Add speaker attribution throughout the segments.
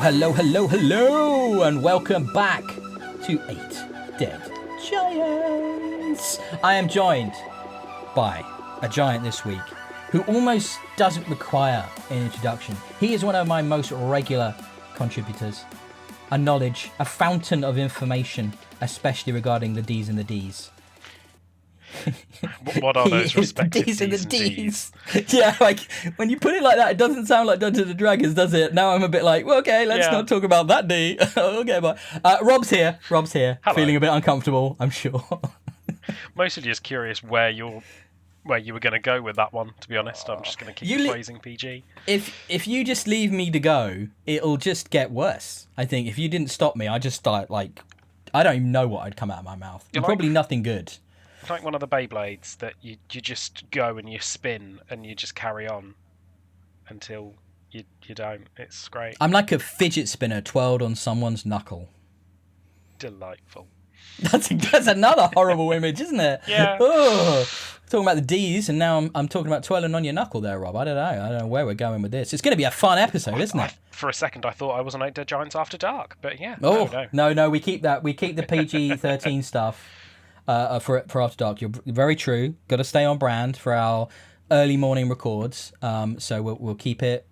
Speaker 1: Hello, and welcome back to 8 Dead Giants. I am joined by a giant this week who almost doesn't require an introduction. He is one of my most regular contributors, a fountain of information, especially regarding the D's and the D's.
Speaker 2: What are those respective
Speaker 1: D's and the D's? Yeah, like, when you put it like that, it doesn't sound like Dungeons and Dragons, does it? Now I'm a bit like, well, okay, let's not talk about that D. Okay, but Rob's here.
Speaker 2: Hello.
Speaker 1: Feeling a bit uncomfortable, I'm sure.
Speaker 2: Mostly just curious where you were going to go with that one, to be honest. I'm just going to keep phrasing PG.
Speaker 1: If you just leave me to go, it'll just get worse. I think if you didn't stop me, I'd just start, like, I don't even know what would come out of my mouth. Probably nothing good.
Speaker 2: It's like one of the Beyblades that you just go and you spin and you just carry on until you don't. It's great.
Speaker 1: I'm like a fidget spinner twirled on someone's knuckle.
Speaker 2: Delightful.
Speaker 1: That's another horrible image, isn't it?
Speaker 2: Yeah.
Speaker 1: Oh, talking about the D's, and now I'm talking about twirling on your knuckle there, Rob. I don't know where we're going with this. It's going to be a fun episode, isn't it?
Speaker 2: For a second, I thought I was on 8 Dead Giants After Dark, but yeah.
Speaker 1: Oh, no, we keep that. We keep the PG-13 stuff for After Dark. You're very true. Got to stay on brand for our early morning records. So we'll keep it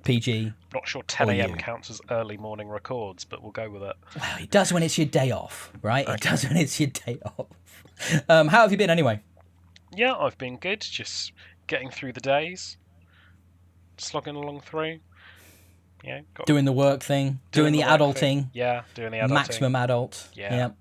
Speaker 1: PG.
Speaker 2: Not sure 10 a.m. counts as early morning records, but we'll go with it.
Speaker 1: Well, it does when it's your day off, right? Okay. It does when it's your day off. How have you been anyway?
Speaker 2: Yeah, I've been good. Just getting through the days, slogging along through. Yeah,
Speaker 1: doing the work thing, doing the adulting.
Speaker 2: Yeah, doing the adulting.
Speaker 1: Maximum adult.
Speaker 2: Yeah.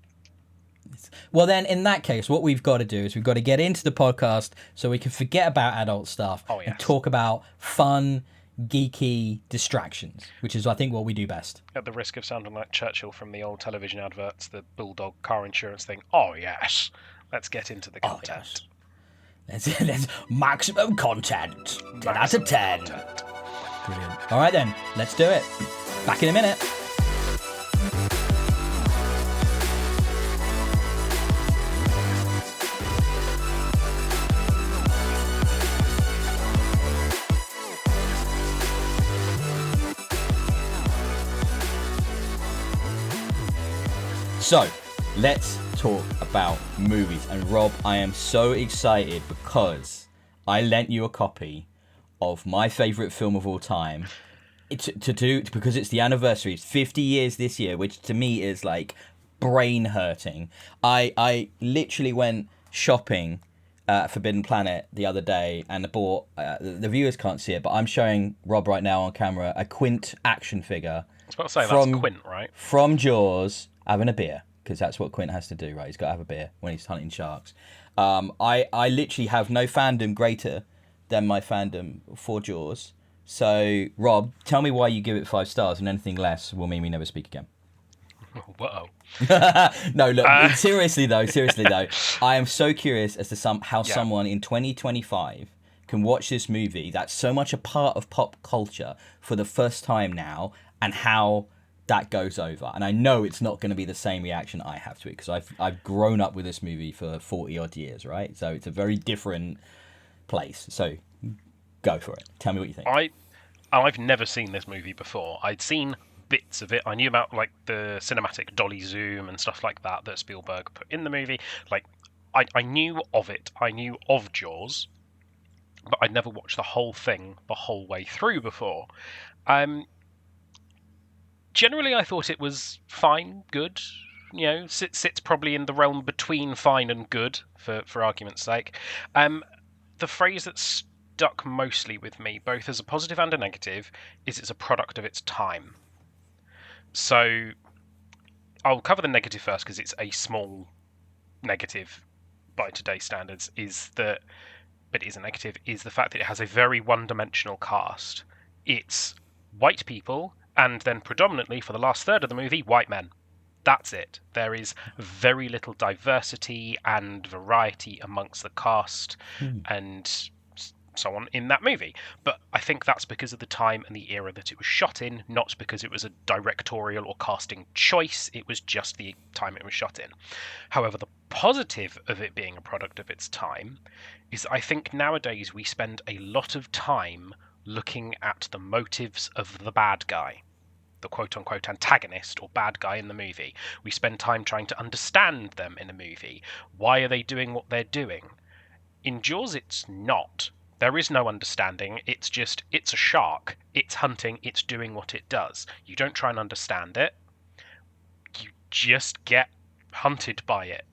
Speaker 1: Well, then, in that case, what we've got to do is we've got to get into the podcast so we can forget about adult stuff and talk about fun, geeky distractions, which is, I think, what we do best.
Speaker 2: At the risk of sounding like Churchill from the old television adverts, the Bulldog car insurance thing. Oh, yes. Let's get into the content.
Speaker 1: Let's maximum content. 10 out of 10. Brilliant. All right, then. Let's do it. Back in a minute. So, let's talk about movies. And Rob, I am so excited because I lent you a copy of my favourite film of all time because it's the anniversary. It's 50 years this year, which to me is like brain hurting. I literally went shopping at Forbidden Planet the other day and bought, the viewers can't see it, but I'm showing Rob right now on camera a Quint action figure.
Speaker 2: I was about to say, that's Quint, right?
Speaker 1: From Jaws, having a beer, because that's what Quint has to do, right? He's got to have a beer when he's hunting sharks. I literally have no fandom greater than my fandom for Jaws. So, Rob, tell me why you give it 5 stars, and anything less will mean we never speak again.
Speaker 2: Whoa.
Speaker 1: No, look, seriously though, I am so curious as to how someone in 2025 can watch this movie that's so much a part of pop culture for the first time now, and how that goes over. And I know it's not going to be the same reaction I have to it, because I've grown up with this movie for 40 odd years, right? So it's a very different place. So go for it. Tell me what you think.
Speaker 2: I've never seen this movie before. I'd seen bits of it. I knew about like the cinematic dolly zoom and stuff like that Spielberg put in the movie. Like I knew of it. I knew of Jaws, but I'd never watched the whole thing the whole way through before. Generally, I thought it was fine, good. You know, sits probably in the realm between fine and good, for argument's sake. The phrase that stuck mostly with me, both as a positive and a negative, is it's a product of its time. So, I'll cover the negative first, because it's a small negative by today's standards, but it is a negative, is the fact that it has a very one-dimensional cast. It's white people, and then predominantly, for the last third of the movie, white men. That's it. There is very little diversity and variety amongst the cast and so on in that movie. But I think that's because of the time and the era that it was shot in, not because it was a directorial or casting choice. It was just the time it was shot in. However, the positive of it being a product of its time is I think nowadays we spend a lot of time looking at the motives of the bad guy. the quote-unquote antagonist or bad guy in the movie. We spend time trying to understand them in a movie. Why are they doing what they're doing? In Jaws, it's not. There is no understanding. It's just, it's a shark. It's hunting. It's doing what it does. You don't try and understand it. You just get hunted by it,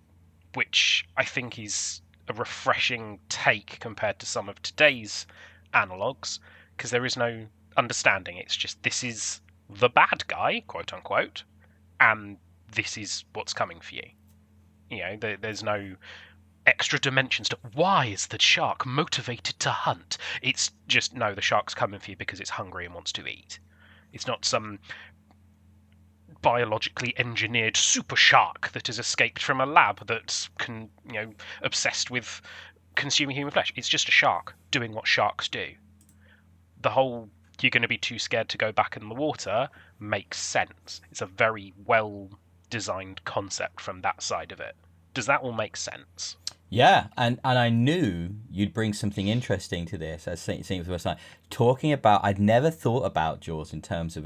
Speaker 2: which I think is a refreshing take compared to some of today's analogues, because there is no understanding. It's just, this is the bad guy, quote unquote, and this is what's coming for you. You know, there's no extra dimensions to why is the shark motivated to hunt. It's just, no, the shark's coming for you because it's hungry and wants to eat. It's not some biologically engineered super shark that has escaped from a lab that's obsessed with consuming human flesh. It's just a shark doing what sharks do. The whole you're going to be too scared to go back in the water makes sense. It's a very well designed concept from that side of it. Does that all make sense?
Speaker 1: Yeah, and I knew you'd bring something interesting to this. I was seeing it for the first time. Talking about, I'd never thought about Jaws in terms of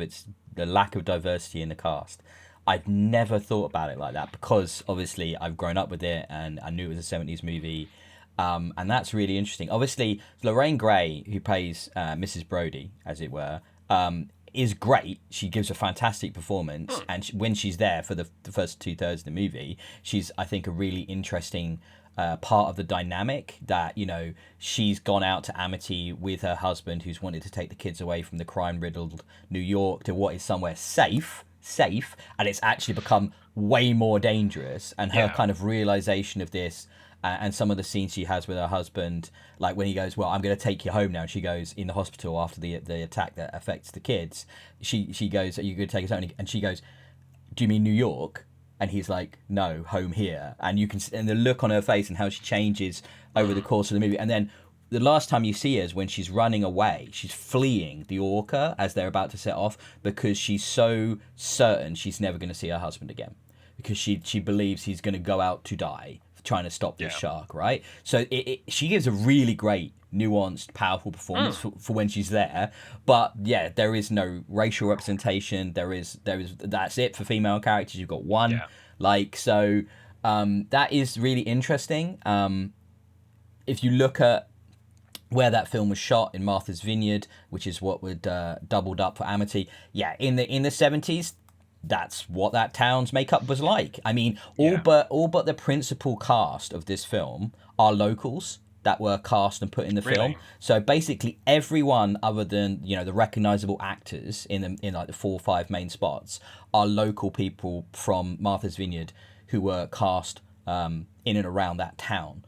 Speaker 1: the lack of diversity in the cast. I'd never thought about it like that because obviously I've grown up with it and I knew it was a 70s movie. And that's really interesting. Obviously, Lorraine Gray, who plays Mrs. Brody, as it were, is great. She gives a fantastic performance. And when she's there for the first 2/3 of the movie, she's, I think, a really interesting part of the dynamic that, you know, she's gone out to Amity with her husband who's wanted to take the kids away from the crime-riddled New York to what is somewhere safe, and it's actually become way more dangerous. And her kind of realization of this and some of the scenes she has with her husband, like when he goes, well, I'm going to take you home now. And she goes in the hospital after the attack that affects the kids. She goes, are you going to take us home? And she goes, do you mean New York? And he's like, no, home here. And you can, and the look on her face and how she changes over the course of the movie. And then the last time you see her is when she's running away. She's fleeing the orca as they're about to set off because she's so certain she's never going to see her husband again because she believes he's going to go out to die trying to stop this shark, right? So she gives a really great, nuanced, powerful performance for when she's there. But yeah, there is no racial representation. There is that's it for female characters. You've got one, that is really interesting. If you look at where that film was shot in Martha's Vineyard, which is what would doubled up for Amity, in the 70s. That's what that town's makeup was like. I mean, all but the principal cast of this film are locals that were cast and put in the film. So basically, everyone other than the recognizable actors in like the 4 or 5 main spots are local people from Martha's Vineyard who were cast in and around that town.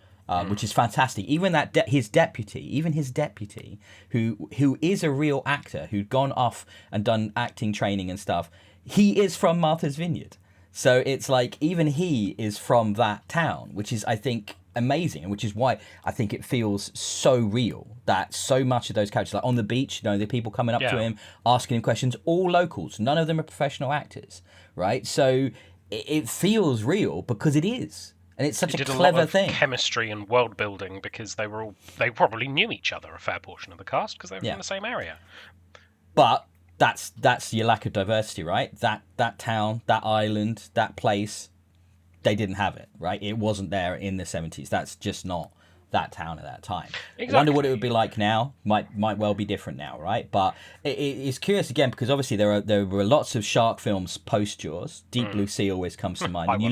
Speaker 1: Which is fantastic. Even his deputy, who is a real actor, who'd gone off and done acting training and stuff, he is from Martha's Vineyard. So it's like, even he is from that town, which is, I think, amazing, and which is why I think it feels so real that so much of those characters, like on the beach, the people coming up to him, asking him questions, all locals. None of them are professional actors, right? So it feels real because it is. And it's such a clever thing.
Speaker 2: Chemistry and world building because they probably knew each other, a fair portion of the cast, because they were in the same area.
Speaker 1: But that's your lack of diversity, right? That town, that island, that place, they didn't have it, right? It wasn't there in the 70s. That's just not that town at that time. Exactly. I wonder what it would be like now. Might well be different now, right? But it's curious again because obviously there were lots of shark films post Jaws. Deep Blue Sea always comes to mind. And you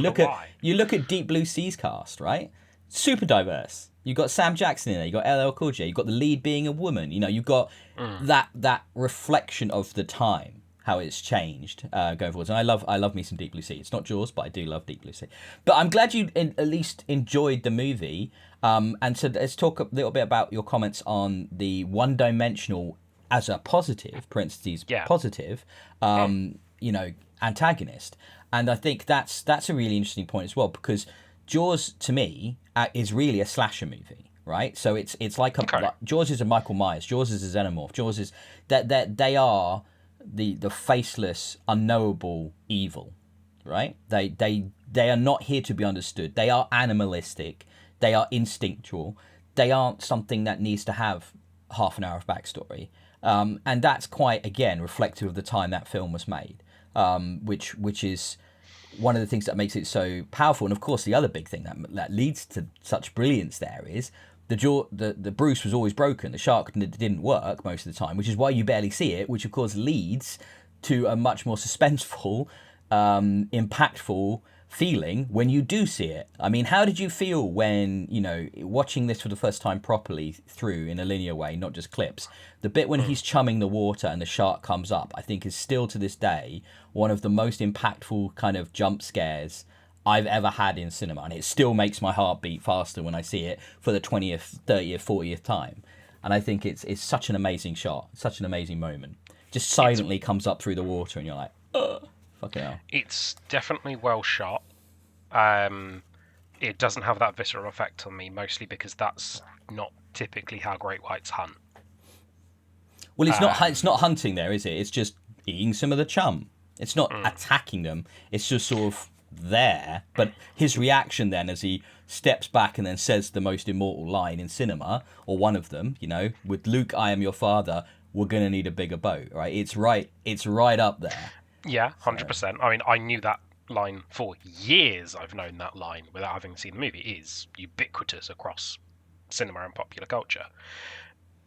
Speaker 1: look at Deep Blue Sea's cast, right? Super diverse. You've got Sam Jackson in there. You've got LL Cool J. You've got the lead being a woman. You've got that reflection of the time, how it's changed going forward. And I love me some Deep Blue Sea. It's not Jaws, but I do love Deep Blue Sea. But I'm glad you at least enjoyed the movie. And so let's talk a little bit about your comments on the one-dimensional as a positive, parentheses, positive, antagonist. And I think that's a really interesting point as well because Jaws, to me, is really a slasher movie, right? So it's like Jaws is a Michael Myers, Jaws is a xenomorph, Jaws is that they are the faceless, unknowable evil, right? They are not here to be understood. They are animalistic. They are instinctual. They aren't something that needs to have half an hour of backstory. And that's quite, again, reflective of the time that film was made, which is one of the things that makes it so powerful. And of course, the other big thing that leads to such brilliance there is the Bruce was always broken. The shark didn't work most of the time, which is why you barely see it, which of course leads to a much more suspenseful, impactful feeling when you do see it. I mean, how did you feel when, watching this for the first time properly through in a linear way, not just clips? The bit when he's chumming the water and the shark comes up, I think is still to this day one of the most impactful kind of jump scares I've ever had in cinema. And it still makes my heart beat faster when I see it for the 20th, 30th, 40th time. And I think it's such an amazing shot, such an amazing moment. Just silently comes up through the water and you're like, ugh. Fucking hell.
Speaker 2: It's definitely well shot. It doesn't have that visceral effect on me, mostly because that's not typically how great whites hunt.
Speaker 1: Well, it's not hunting there, is it? It's just eating some of the chum. It's not attacking them. It's just sort of there. But his reaction then, as he steps back and then says the most immortal line in cinema, or one of them, with Luke, I am your father, we're gonna need a bigger boat, right? It's right up there.
Speaker 2: Yeah, 100%. I mean, I knew that line for years. I've known that line without having seen the movie. It is ubiquitous across cinema and popular culture.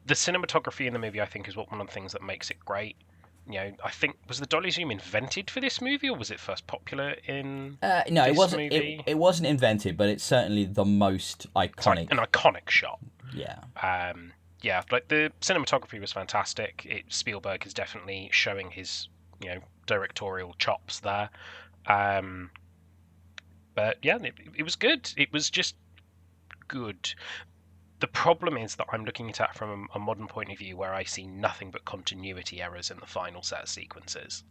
Speaker 2: The cinematography in the movie, I think, is one of the things that makes it great. I think, was the dolly zoom invented for this movie, or was it first popular in
Speaker 1: no,
Speaker 2: this
Speaker 1: it wasn't.
Speaker 2: movie?
Speaker 1: It wasn't invented, but it's certainly the most iconic.
Speaker 2: It's like an iconic shot.
Speaker 1: Yeah.
Speaker 2: Yeah, like the cinematography was fantastic. Spielberg is definitely showing his, directorial chops there. But yeah, it was good. It was just good. The problem is that I'm looking at it from a modern point of view where I see nothing but continuity errors in the final set of sequences.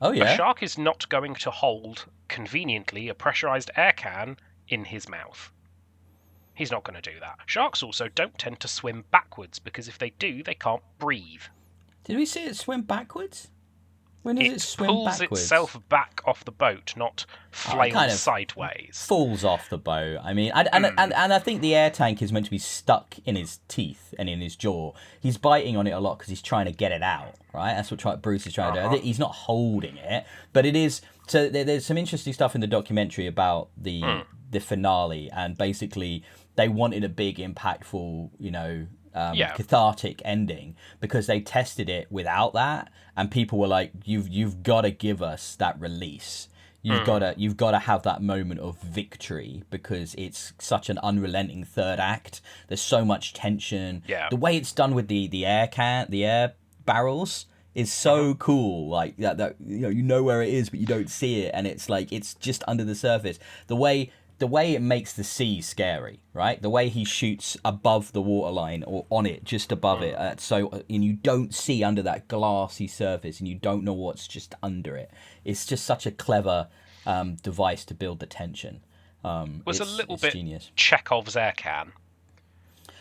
Speaker 1: Oh, yeah?
Speaker 2: A shark is not going to hold, conveniently, a pressurized air can in his mouth. He's not going to do that. Sharks also don't tend to swim backwards, because if they do, they can't breathe.
Speaker 1: Did we see it swim backwards? When does it swim
Speaker 2: pulls
Speaker 1: backwards?
Speaker 2: itself back off the boat, not flails sideways.
Speaker 1: Falls off the boat. I mean, and I think the air tank is meant to be stuck in his teeth and in his jaw. He's biting on it a lot because he's trying to get it out, right? That's what Bruce is trying to do. He's not holding it, but it is. So there's some interesting stuff in the documentary about the finale, and basically they wanted a big, impactful, cathartic ending, because they tested it without that, and people were like, you've got to give us that release. You've got to have that moment of victory, because it's such an unrelenting third act. There's so much tension.
Speaker 2: Yeah.
Speaker 1: The way it's done with the air barrels is so cool. Like that you know where it is, but you don't see it, and it's like it's just under the surface. The way it makes the sea scary, right? The way he shoots above the waterline or on it, just above it, and you don't see under that glassy surface, and you don't know what's just under it. It's just such a clever device to build the tension.
Speaker 2: Was a little bit
Speaker 1: genius.
Speaker 2: Chekhov's air can.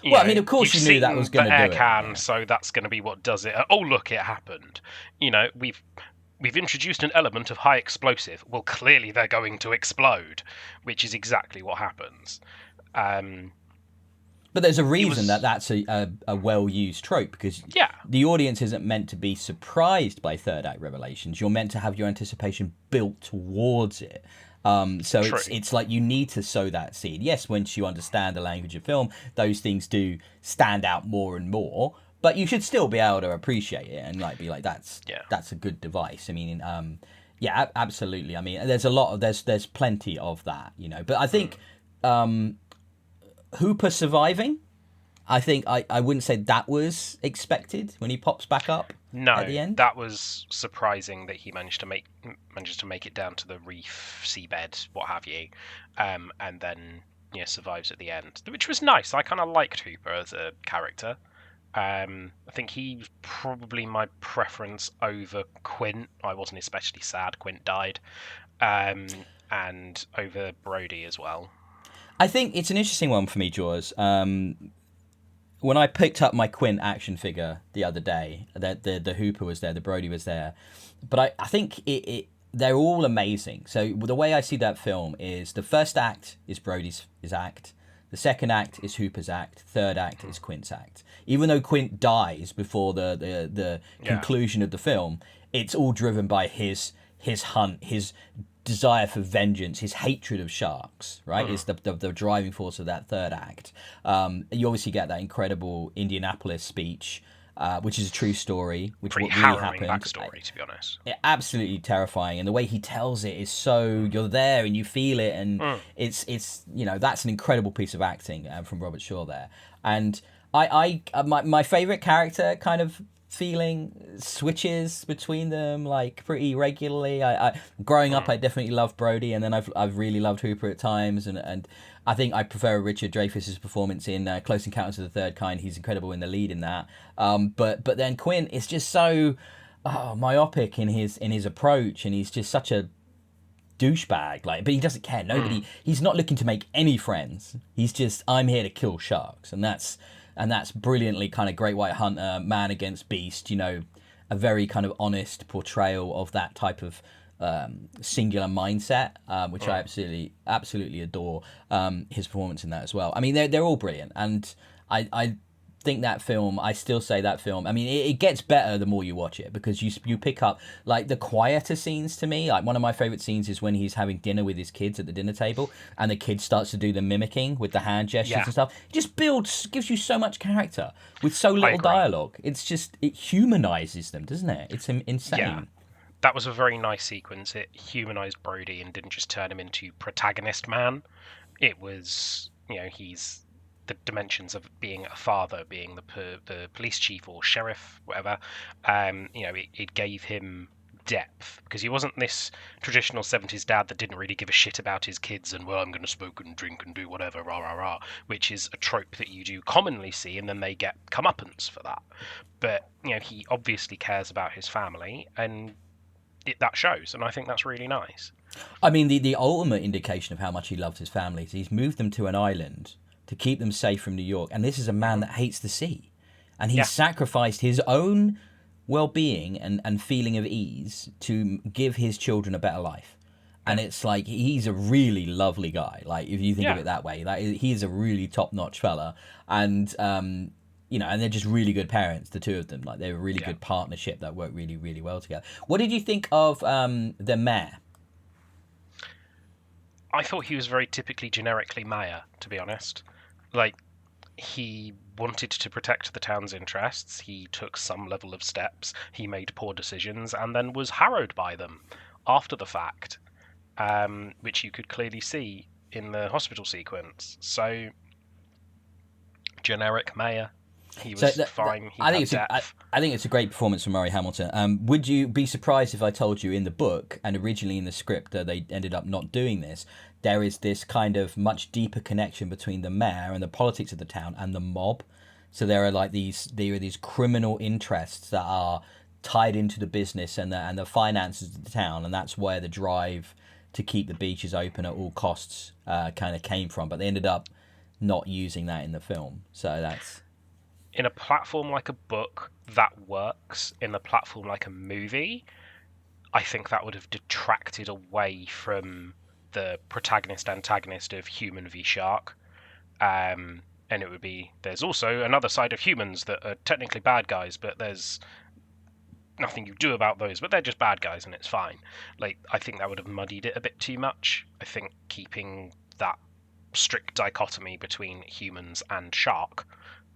Speaker 1: I mean, of course you knew that was going to do it.
Speaker 2: Air can, so that's going to be what does it. Oh, look, it happened. We've introduced an element of high explosive. Well, clearly they're going to explode, which is exactly what happens.
Speaker 1: But there's a reason that's a well-used trope, because the audience isn't meant to be surprised by third act revelations. You're meant to have your anticipation built towards it. So it's like you need to sow that seed. Yes, once you understand the language of film, those things do stand out more and more. But you should still be able to appreciate it and be like, that's a good device. I mean, absolutely. I mean, there's plenty of that, But I think Hooper surviving, I think I wouldn't say that was expected when he pops back up at the end.
Speaker 2: That was surprising that he manages to make it down to the reef, seabed, what have you, and then survives at the end, which was nice. I kind of liked Hooper as a character. I think he was probably my preference over Quint. I wasn't especially sad Quint died, and over Brody as well.
Speaker 1: I think it's an interesting one for me, Jaws. When I picked up my Quint action figure the other day, the Hooper was there, the Brody was there, but I think they're all amazing. So the way I see that film is the first act is Brody's act. The second act is Hooper's act. Third act is Quint's act. Even though Quint dies before the conclusion of the film, it's all driven by his hunt, his desire for vengeance, his hatred of sharks, right? Is the driving force of that third act. You obviously get that incredible Indianapolis speech, which is a true story, which
Speaker 2: Pretty
Speaker 1: what really
Speaker 2: harrowing
Speaker 1: happened.
Speaker 2: backstory, to be honest.
Speaker 1: Absolutely terrifying, and the way he tells it is so you're there and you feel it, and it's that's an incredible piece of acting from Robert Shaw there. And my favorite character kind of feeling switches between them like pretty regularly. I growing up, I definitely loved Brody, and then I've really loved Hooper at times, and I think I prefer Richard Dreyfuss's performance in Close Encounters of the Third Kind. He's incredible in the lead in that. But then Quint is just so myopic in his approach, and he's just such a douchebag. But he doesn't care. He's not looking to make any friends. He's just, I'm here to kill sharks, and that's brilliantly kind of Great White Hunter, man against beast. A very kind of honest portrayal of that type of singular mindset, which I absolutely adore. His performance in that as well. I mean, they're all brilliant, and I think that film, I still say that film, I mean, it gets better the more you watch it, because you pick up like the quieter scenes. To me, like one of my favorite scenes is when he's having dinner with his kids at the dinner table, and the kid starts to do the mimicking with the hand gestures and stuff. It just gives you so much character with so little dialogue. It's just, it humanizes them, doesn't it? It's insane.
Speaker 2: Yeah. That was a very nice sequence. It humanized Brody and didn't just turn him into protagonist man. It was, he's the dimensions of being a father, being the police chief or sheriff, whatever. It gave him depth, because he wasn't this traditional 70s dad that didn't really give a shit about his kids and, well, I'm going to smoke and drink and do whatever, rah, rah, rah, which is a trope that you do commonly see, and then they get comeuppance for that. But, he obviously cares about his family, and that shows, and I think that's really nice.
Speaker 1: I mean, the ultimate indication of how much he loves his family is he's moved them to an island to keep them safe from New York, and this is a man that hates the sea, and he's sacrificed his own well-being and feeling of ease to give his children a better life. And it's like, he's a really lovely guy, like, if you think of it that way. Like, he's a really top-notch fella, and and they're just really good parents, the two of them. Like, they're a really good partnership that work really, really well together. What did you think of the mayor?
Speaker 2: I thought he was very typically generically mayor, to be honest. Like, he wanted to protect the town's interests. He took some level of steps. He made poor decisions and then was harrowed by them after the fact, which you could clearly see in the hospital sequence. So, generic mayor. He was fine. I
Speaker 1: think it's a great performance from Murray Hamilton. Would you be surprised if I told you in the book, and originally in the script they ended up not doing this, there is this kind of much deeper connection between the mayor and the politics of the town and the mob. So there are these criminal interests that are tied into the business and the finances of the town, and that's where the drive to keep the beaches open at all costs kind of came from. But they ended up not using that in the film. So that's...
Speaker 2: In a platform like a book, that works. In a platform like a movie, I think that would have detracted away from the protagonist-antagonist of human v shark. And it would be, there's also another side of humans that are technically bad guys, but there's nothing you do about those, but they're just bad guys and it's fine. Like, I think that would have muddied it a bit too much. I think keeping that strict dichotomy between humans and shark,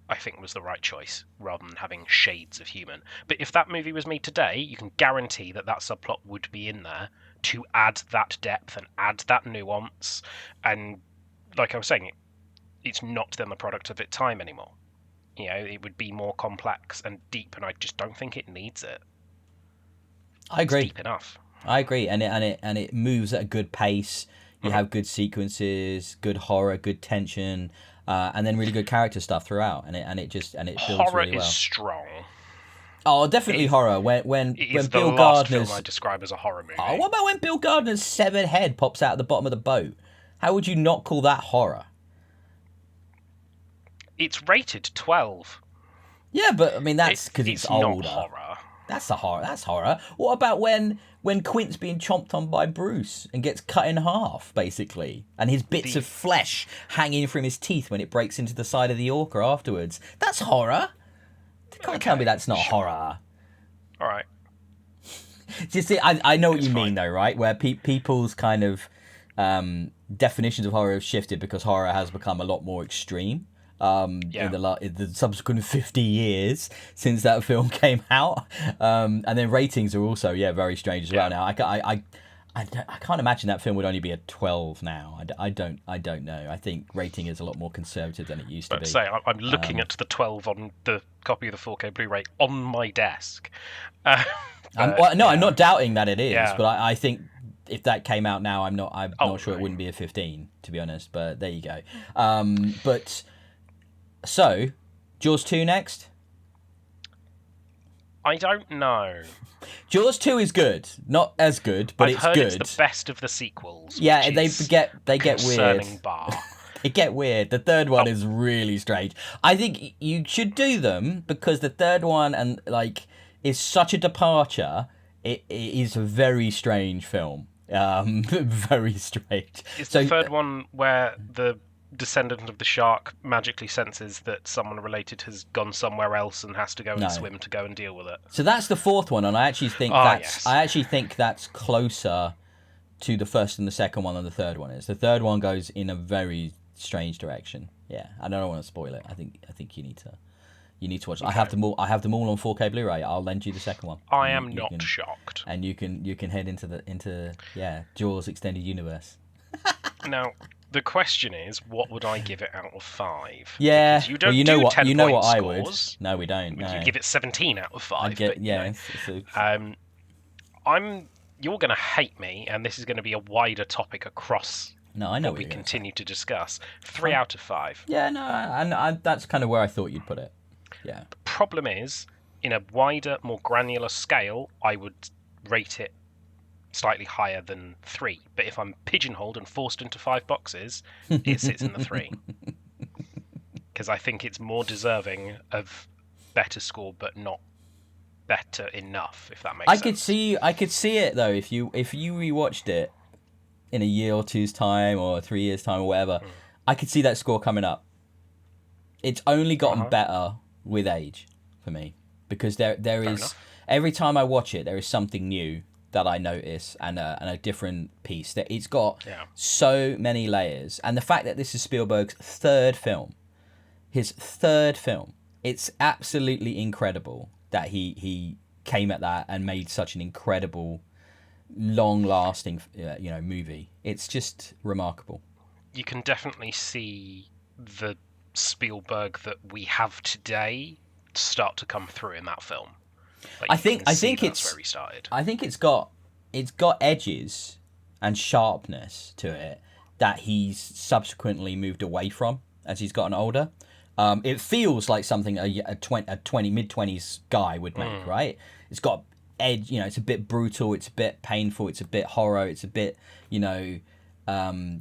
Speaker 2: I think, was the right choice, rather than having shades of human. But if that movie was made today, you can guarantee that subplot would be in there to add that depth and add that nuance. And like I was saying, it's not then the product of its time anymore. It would be more complex and deep, and I just don't think it needs it.
Speaker 1: I agree.
Speaker 2: It's deep enough.
Speaker 1: I agree, and it moves at a good pace. You have good sequences, good horror, good tension. And then really good character stuff throughout, and it builds
Speaker 2: horror
Speaker 1: really well.
Speaker 2: Horror is strong.
Speaker 1: Oh, definitely horror. When
Speaker 2: Bill
Speaker 1: Bill
Speaker 2: Gardner's
Speaker 1: film
Speaker 2: I describe as a horror movie.
Speaker 1: Oh, what about when Bill Gardner's severed head pops out at the bottom of the boat? How would you not call that horror?
Speaker 2: It's rated 12.
Speaker 1: Yeah, but I mean that's because it's older.
Speaker 2: Not horror.
Speaker 1: That's a horror. That's horror. What about when Quint's being chomped on by Bruce and gets cut in half, basically, and his bits of flesh hanging from his teeth when it breaks into the side of the orca afterwards? That's horror. You can't tell me that's not horror.
Speaker 2: All right.
Speaker 1: Just I know what you mean though, right? Where people's kind of definitions of horror have shifted because horror has become a lot more extreme. In the subsequent 50 years since that film came out, and then ratings are also very strange as well now. I can't imagine that film would only be a 12 now. I don't know. I think rating is a lot more conservative than it used to be.
Speaker 2: Say I'm looking at the 12 on the copy of the 4K Blu-ray on my desk.
Speaker 1: I'm not doubting that it is, but I think if that came out now, I'm not sure it wouldn't be a 15, to be honest. But there you go. So, Jaws 2 next?
Speaker 2: I don't know.
Speaker 1: Jaws 2 is good. Not as good, but
Speaker 2: I've heard
Speaker 1: good.
Speaker 2: It's the best of the sequels.
Speaker 1: Yeah, they get weird.
Speaker 2: Bar.
Speaker 1: They get weird. The third one is really strange. I think you should do them because the third one is such a departure. It is a very strange film. Very strange.
Speaker 2: It's the third one where the descendant of the shark magically senses that someone related has gone somewhere else and has to go and swim to go and deal with it.
Speaker 1: So that's the fourth one, and I actually think that's closer to the first and the second one than the third one is. The third one goes in a very strange direction. Yeah, I don't want to spoil it. I think you need to watch it. Okay. I have them all on 4K Blu-ray. I'll lend you the second one.
Speaker 2: I am not shocked.
Speaker 1: And you can head into Jaws extended universe.
Speaker 2: Now, the question is, what would I give it out of 5?
Speaker 1: Yeah,
Speaker 2: because
Speaker 1: you know what
Speaker 2: scores.
Speaker 1: I would. No, we don't. No.
Speaker 2: You give it 17 out of 5. You're going to hate me, and this is going to be a wider topic across.
Speaker 1: No, I know
Speaker 2: what we continue to discuss. 3 out of 5.
Speaker 1: Yeah, no, and that's kind of where I thought you'd put it. Yeah.
Speaker 2: The problem is, in a wider, more granular scale, I would rate it slightly higher than 3. But if I'm pigeonholed and forced into 5 boxes, it sits in the 3. Because I think it's more deserving of better score, but not better enough, if that makes sense.
Speaker 1: I could see it though if you rewatched it in a year or two's time or 3 years time or whatever. I could see that score coming up. It's only gotten better with age for me because there is every time I watch it there is something new that I notice and a different piece. That it's got so many layers, and the fact that this is Spielberg's third film, it's absolutely incredible that he came at that and made such an incredible, long-lasting movie. It's just remarkable.
Speaker 2: You can definitely see the Spielberg that we have today start to come through in that film.
Speaker 1: I think it's
Speaker 2: where he started.
Speaker 1: I think it's got edges and sharpness to it that he's subsequently moved away from as he's gotten older. It feels like something a mid-20s guy would make, right? It's got edge, it's a bit brutal, it's a bit painful, it's a bit horror, it's a bit,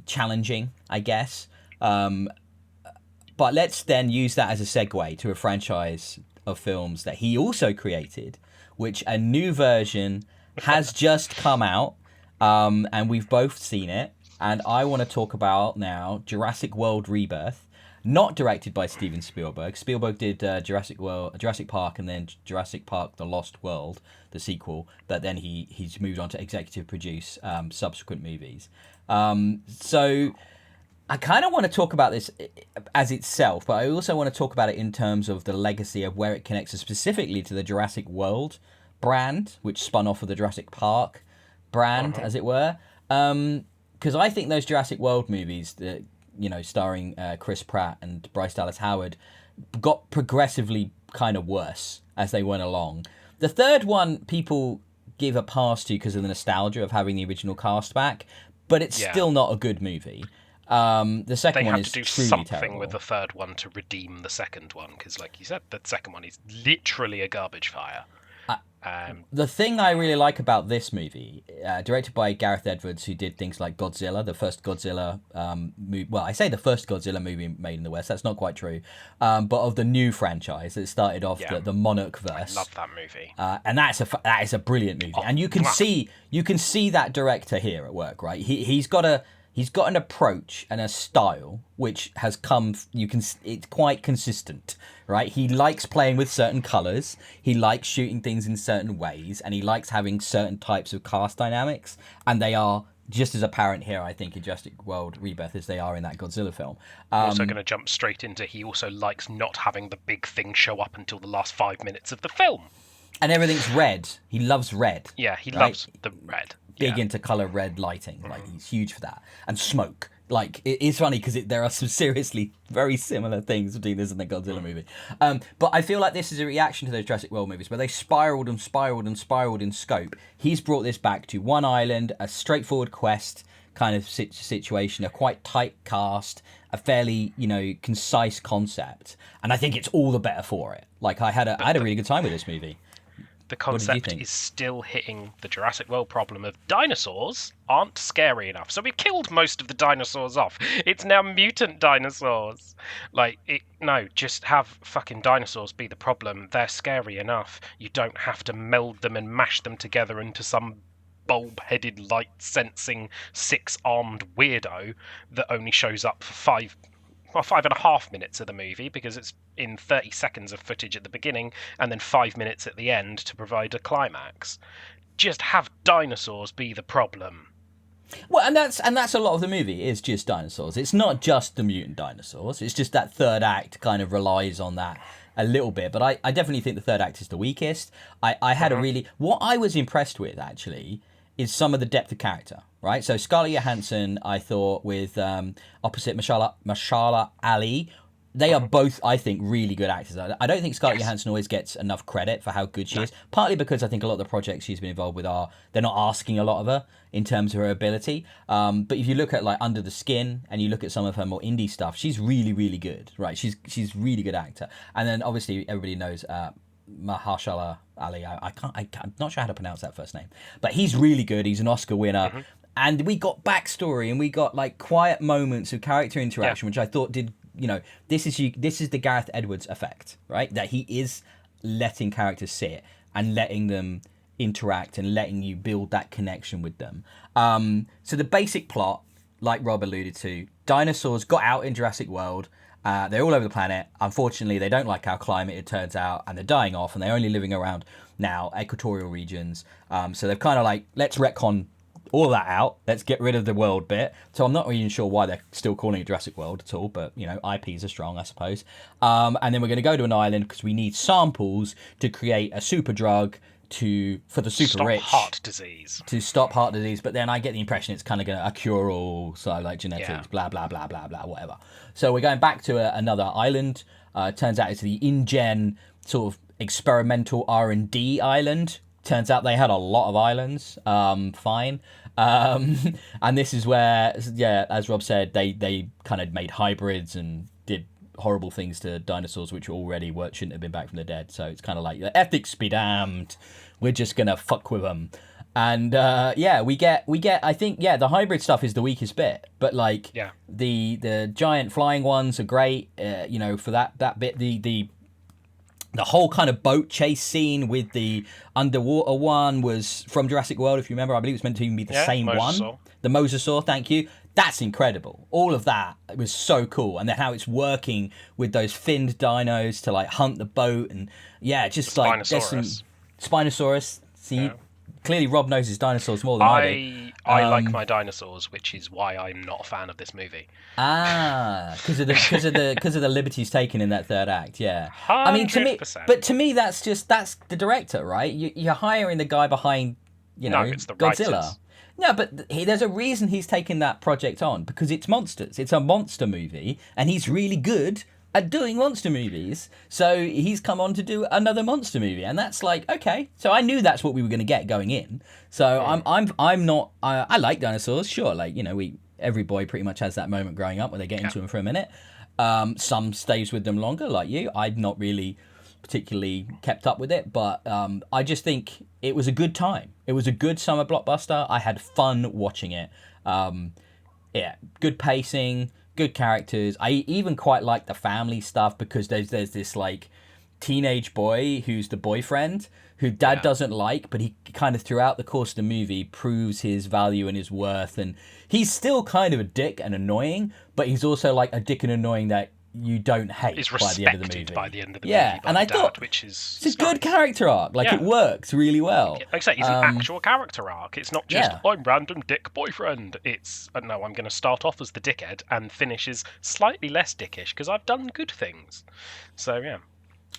Speaker 1: challenging, I guess. But let's then use that as a segue to a franchise of films that he also created, which a new version has just come out, and we've both seen it. And I want to talk about now Jurassic World Rebirth, not directed by Steven Spielberg. Spielberg did Jurassic Park and then Jurassic Park: The Lost World, the sequel. But then he's moved on to executive produce subsequent movies. So I kind of want to talk about this as itself, but I also want to talk about it in terms of the legacy of where it connects specifically to the Jurassic World brand, which spun off of the Jurassic Park brand, as it were. Because I think those Jurassic World movies, that starring Chris Pratt and Bryce Dallas Howard, got progressively kind of worse as they went along. The third one, people give a pass to because of the nostalgia of having the original cast back, but it's still not a good movie. The second one is truly terrible. They have to do something
Speaker 2: with the third one to redeem the second one, because like you said, the second one is literally a garbage fire.
Speaker 1: The thing I really like about this movie, directed by Gareth Edwards, who did things like Godzilla, the first Godzilla movie. Well, I say the first Godzilla movie made in the West. That's not quite true. But of the new franchise that started off the Monarch verse.
Speaker 2: I love that movie.
Speaker 1: And that is a brilliant movie. And you can see that director here at work, right? He's got an approach and a style which has come. It's quite consistent, right? He likes playing with certain colors. He likes shooting things in certain ways, and he likes having certain types of cast dynamics. And they are just as apparent here, I think, in Jurassic World Rebirth as they are in that Godzilla film.
Speaker 2: Also going to jump straight into. He also likes not having the big thing show up until the last 5 minutes of the film.
Speaker 1: And everything's red. He loves red.
Speaker 2: Yeah, he loves the red.
Speaker 1: Big into colour red lighting. Like, he's huge for that. And smoke. Like, it's funny because there are some seriously very similar things between this and the Godzilla movie. But I feel like this is a reaction to those Jurassic World movies where they spiraled and spiraled and spiraled in scope. He's brought this back to one island, a straightforward quest kind of situation, a quite tight cast, a fairly, concise concept. And I think it's all the better for it. Like, I had a really good time with this movie.
Speaker 2: The concept is still hitting the Jurassic World problem of dinosaurs aren't scary enough. So we killed most of the dinosaurs off. It's now mutant dinosaurs. Just have fucking dinosaurs be the problem. They're scary enough. You don't have to meld them and mash them together into some bulb-headed, light-sensing, six-armed weirdo that only shows up for 5.5 minutes of the movie because it's in 30 seconds of footage at the beginning and then 5 minutes at the end to provide a climax. Just have dinosaurs be the problem.
Speaker 1: Well, and that's a lot of the movie is just dinosaurs. It's not just the mutant dinosaurs. It's just that third act kind of relies on that a little bit. But I definitely think the third act is the weakest. I had what I was impressed with actually is some of the depth of character, right? So Scarlett Johansson, I thought, with opposite Mahershala Ali, they are both, I think, really good actors. I don't think Scarlett Johansson always gets enough credit for how good she is, partly because I think a lot of the projects she's been involved with they're not asking a lot of her in terms of her ability. But if you look at Under the Skin and you look at some of her more indie stuff, she's really, really good, right? She's really good actor. And then obviously everybody knows Mahershala Ali. I'm not sure how to pronounce that first name, but he's really good. He's an Oscar winner. And we got backstory and we got quiet moments of character interaction, which I thought did, this is the Gareth Edwards effect, right? That he is letting characters sit and letting them interact and letting you build that connection with them. So the basic plot, like Rob alluded to, dinosaurs got out in Jurassic World. They're all over the planet. Unfortunately, they don't like our climate, it turns out, and they're dying off, and they're only living around now equatorial regions. So they're kind of let's retcon all that out. Let's get rid of the world bit. So I'm not really sure why they're still calling it Jurassic World at all, but, IPs are strong, I suppose. And then we're going to go to an island because we need samples to create a super drug for the super rich. To stop heart disease. But then I get the impression it's kind of going to a cure-all, so genetics, blah, blah, blah, blah, blah, whatever. So we're going back to another island. Turns out it's the InGen sort of experimental R&D island. Turns out they had a lot of islands. Fine. And this is where, as Rob said, they kind of made hybrids and did horrible things to dinosaurs which already shouldn't have been back from the dead. So it's kind of the ethics be damned. We're just going to fuck with them. And we get I think the hybrid stuff is the weakest bit, but the giant flying ones are great. For that bit, the whole kind of boat chase scene with the underwater one was from Jurassic World, if you remember. I believe it's meant to even be the same
Speaker 2: Mosasaur.
Speaker 1: one. The Mosasaur, thank you. That's incredible. All of that was so cool. And then how it's working with those finned dinos to hunt the boat. And just there's some Spinosaurus. See, clearly Rob knows his dinosaurs more than I do.
Speaker 2: I like my dinosaurs, which is why I'm not a fan of this movie.
Speaker 1: Because of the liberties taken in that third act. Yeah,
Speaker 2: 100%.
Speaker 1: I mean to me that's the director, right? You're hiring the guy behind
Speaker 2: it's the
Speaker 1: Godzilla.
Speaker 2: Writers.
Speaker 1: No, but there's a reason he's taken that project on, because it's monsters. It's a monster movie, and he's really good at doing monster movies. So he's come on to do another monster movie, and that's okay. So I knew that's what we were going to get going in. So I'm not. I like dinosaurs, sure. Every boy pretty much has that moment growing up where they get into them for a minute. Some stays with them longer, like you. I'm not really particularly kept up with it, but I just think it was a good time. It was a good summer blockbuster. I had fun watching it. Yeah, good pacing, good characters. I even quite like the family stuff because there's this like teenage boy who's the boyfriend who dad doesn't like, but he kind of throughout the course of the movie proves his value and his worth, and he's still kind of a dick and annoying, but he's also like a dick and annoying that you don't hate
Speaker 2: Is
Speaker 1: by the end of the movie.
Speaker 2: respected by the end of the
Speaker 1: Yeah,
Speaker 2: movie.
Speaker 1: and I thought
Speaker 2: which is
Speaker 1: it's a good character arc. Like it works really well.
Speaker 2: Like I say, it's an actual character arc. It's not just I'm random dick boyfriend. It's no, I'm going to start off as the dickhead and finish as slightly less dickish because I've done good things. So yeah.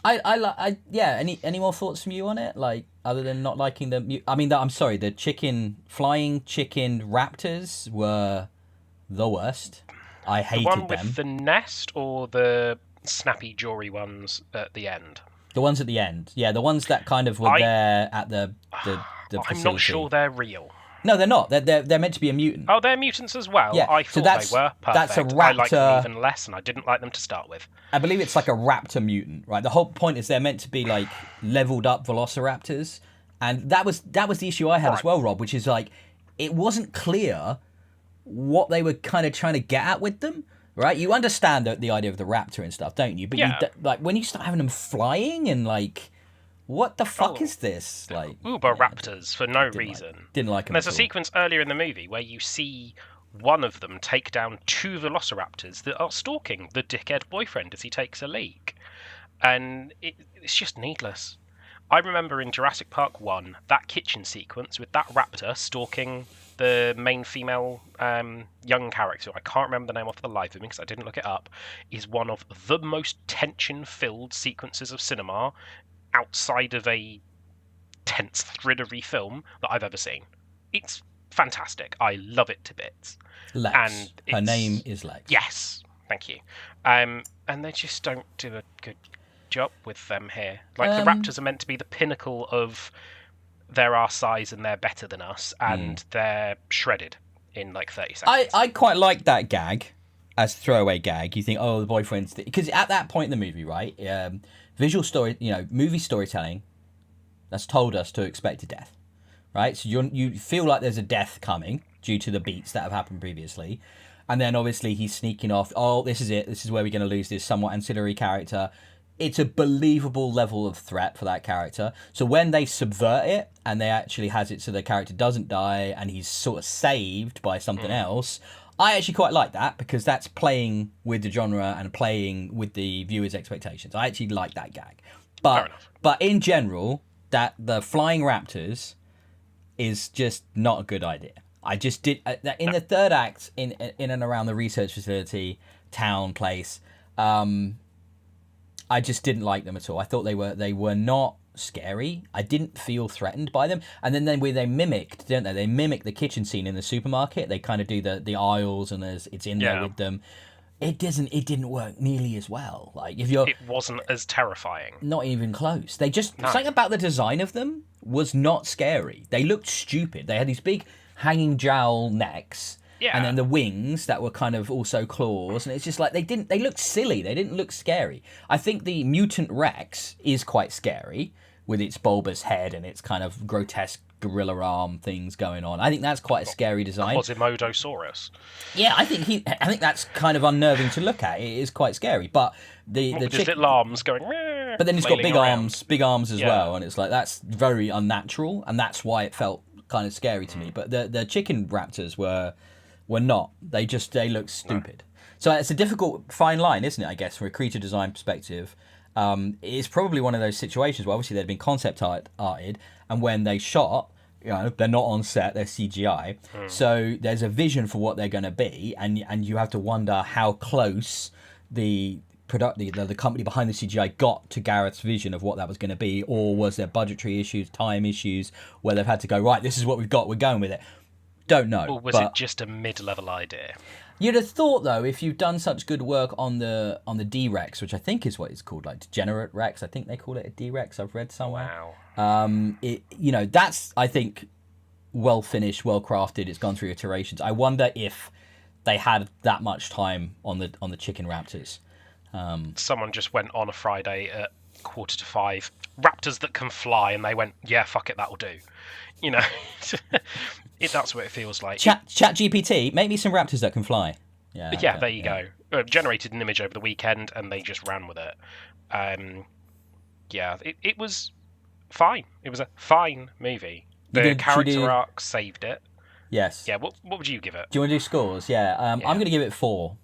Speaker 1: Any more thoughts from you on it? Like other than not liking I'm sorry, the flying chicken raptors were the worst. I hated them.
Speaker 2: The one with the nest or the snappy jewelry ones at the end?
Speaker 1: The ones at the end. Yeah, the ones that kind of were there at the facility.
Speaker 2: I'm not sure they're real.
Speaker 1: No, they're not. They're meant to be a mutant.
Speaker 2: Oh, they're mutants as well?
Speaker 1: Yeah.
Speaker 2: I thought they were. Perfect.
Speaker 1: That's a raptor.
Speaker 2: I like them even less, and I didn't like them to start with.
Speaker 1: I believe it's like a raptor mutant, right? The whole point is they're meant to be like leveled up velociraptors, and that was the issue I had as well, Rob, which is like it wasn't clear what they were kind of trying to get at with them, right? You understand the idea of the raptor and stuff, don't you? But like when you start having them flying and like, what the fuck is this? Like
Speaker 2: Uber raptors for no reason.
Speaker 1: Didn't like them.
Speaker 2: There's a sequence earlier in the movie where you see one of them take down two velociraptors that are stalking the dickhead boyfriend as he takes a leak, and it's just needless. I remember in Jurassic Park 1, that kitchen sequence with that raptor stalking the main female young character, I can't remember the name off the life of me because I didn't look it up, is one of the most tension-filled sequences of cinema outside of a tense, thrillery film that I've ever seen. It's fantastic. I love it to bits.
Speaker 1: Lex. And her name is Lex.
Speaker 2: Yes, thank you. And they just don't do a good job with them here. Like the raptors are meant to be the pinnacle of they're our size and they're better than us, and they're shredded in like 30 seconds.
Speaker 1: I quite like that gag as throwaway gag. You think, oh, the boyfriend's because at that point in the movie, right? Visual story, movie storytelling that's told us to expect a death, right? So you feel like there's a death coming due to the beats that have happened previously, and then obviously he's sneaking off. Oh, this is it. This is where we're going to lose this somewhat ancillary character. It's a believable level of threat for that character. So when they subvert it and they actually has it so the character doesn't die and he's sort of saved by something else, I actually quite like that because that's playing with the genre and playing with the viewer's expectations. I actually like that gag. But in general, that the flying raptors is just not a good idea. I just did in the third act in and around the research facility, town, place. I just didn't like them at all. I thought they were not scary. I didn't feel threatened by them. And then they mimicked, didn't they? They mimicked the kitchen scene in the supermarket. They kind of do the aisles and it's in there with them. It didn't work nearly as well. Like it
Speaker 2: wasn't as terrifying.
Speaker 1: Not even close. Something about the design of them was not scary. They looked stupid. They had these big hanging jowl necks. Yeah. And then the wings that were kind of also claws, and it's just like they looked silly. They didn't look scary. I think the mutant Rex is quite scary with its bulbous head and its kind of grotesque gorilla arm things going on. I think that's quite a scary design.
Speaker 2: Quasimodosaurus.
Speaker 1: Yeah, I think that's kind of unnerving to look at. It is quite scary, but the
Speaker 2: little arms going.
Speaker 1: But then it's got big arms as well, and it's like that's very unnatural, and that's why it felt kind of scary to me. But the chicken raptors were not. They look stupid. No. So it's a difficult fine line, isn't it, I guess, from a creature design perspective. It's probably one of those situations where obviously they'd been concept arted, and when they shot, they're not on set, they're CGI. So there's a vision for what they're going to be, and you have to wonder how close the company behind the CGI got to Gareth's vision of what that was going to be, or was there budgetary issues, time issues, where they've had to go, right, this is what we've got, we're going with it. Don't know.
Speaker 2: Or was it just a mid-level idea?
Speaker 1: You'd have thought, though, if you've done such good work on the D-Rex, which I think is what it's called, like Degenerate Rex, I think they call it a D-Rex, I've read somewhere.
Speaker 2: Wow.
Speaker 1: That's, I think, well-finished, well-crafted, it's gone through iterations. I wonder if they had that much time on the chicken raptors.
Speaker 2: Someone just went on a Friday at 5:15, raptors that can fly, and they went, yeah, fuck it, that'll do. You know, that's what it feels like.
Speaker 1: Chat GPT, make me some raptors that can fly. Yeah,
Speaker 2: okay, there you go. Generated an image over the weekend, and they just ran with it. It was fine. It was a fine movie. The character arc saved it.
Speaker 1: Yes.
Speaker 2: Yeah, what would you give it?
Speaker 1: Do you want to do scores? Yeah. I'm going to give it 4.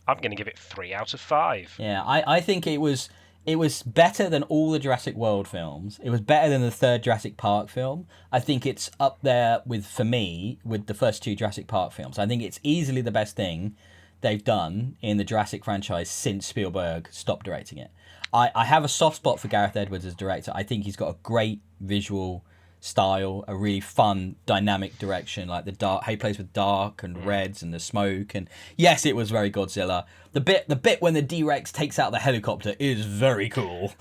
Speaker 2: I'm going to give it 3 out of 5.
Speaker 1: Yeah, I think it was better than all the Jurassic World films. It was better than the third Jurassic Park film. I think it's up there for me, with the first 2 Jurassic Park films. I think it's easily the best thing they've done in the Jurassic franchise since Spielberg stopped directing it. I have a soft spot for Gareth Edwards as director. I think he's got a great visual style, a really fun, dynamic direction, like the dark. How he plays with dark and reds and the smoke, and yes, it was very Godzilla. The bit when the D-Rex takes out the helicopter is very cool.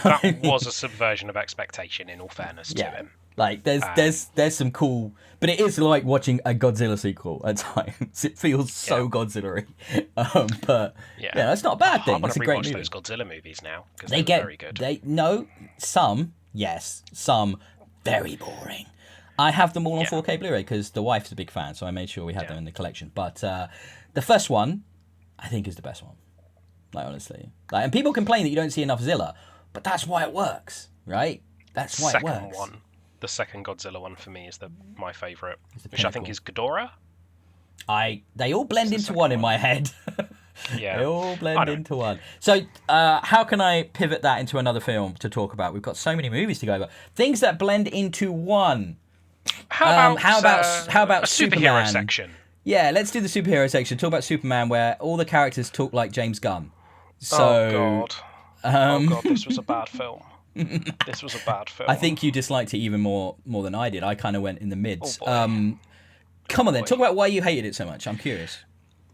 Speaker 2: That was a subversion of expectation, in all fairness to him.
Speaker 1: Like there's some cool, but it is like watching a Godzilla sequel at times. It feels so Godzilla-y. But that's not a bad thing. It's a great movie.
Speaker 2: Those Godzilla movies now, because they're very good.
Speaker 1: Some very boring. I have them all on 4K Blu-ray because the wife's a big fan, so I made sure we had them in the collection. But the first one, I think, is the best one. Like, honestly, and people complain that you don't see enough Zilla, but that's why it works, right? That's why it works.
Speaker 2: The second Godzilla one for me is my favourite, which I think is Ghidorah.
Speaker 1: They all blend into one in my head.
Speaker 2: Yeah,
Speaker 1: they all blend into one. So, how can I pivot that into another film to talk about? We've got so many movies to go over. Things that blend into one. How about
Speaker 2: a superhero section?
Speaker 1: Yeah, let's do the superhero section. Talk about Superman, where all the characters talk like James Gunn.
Speaker 2: Oh God, this was a bad film. This was a bad film.
Speaker 1: I think you disliked it even more than I did. I kind of went in the mids. Come on then, talk about why you hated it so much. I'm curious.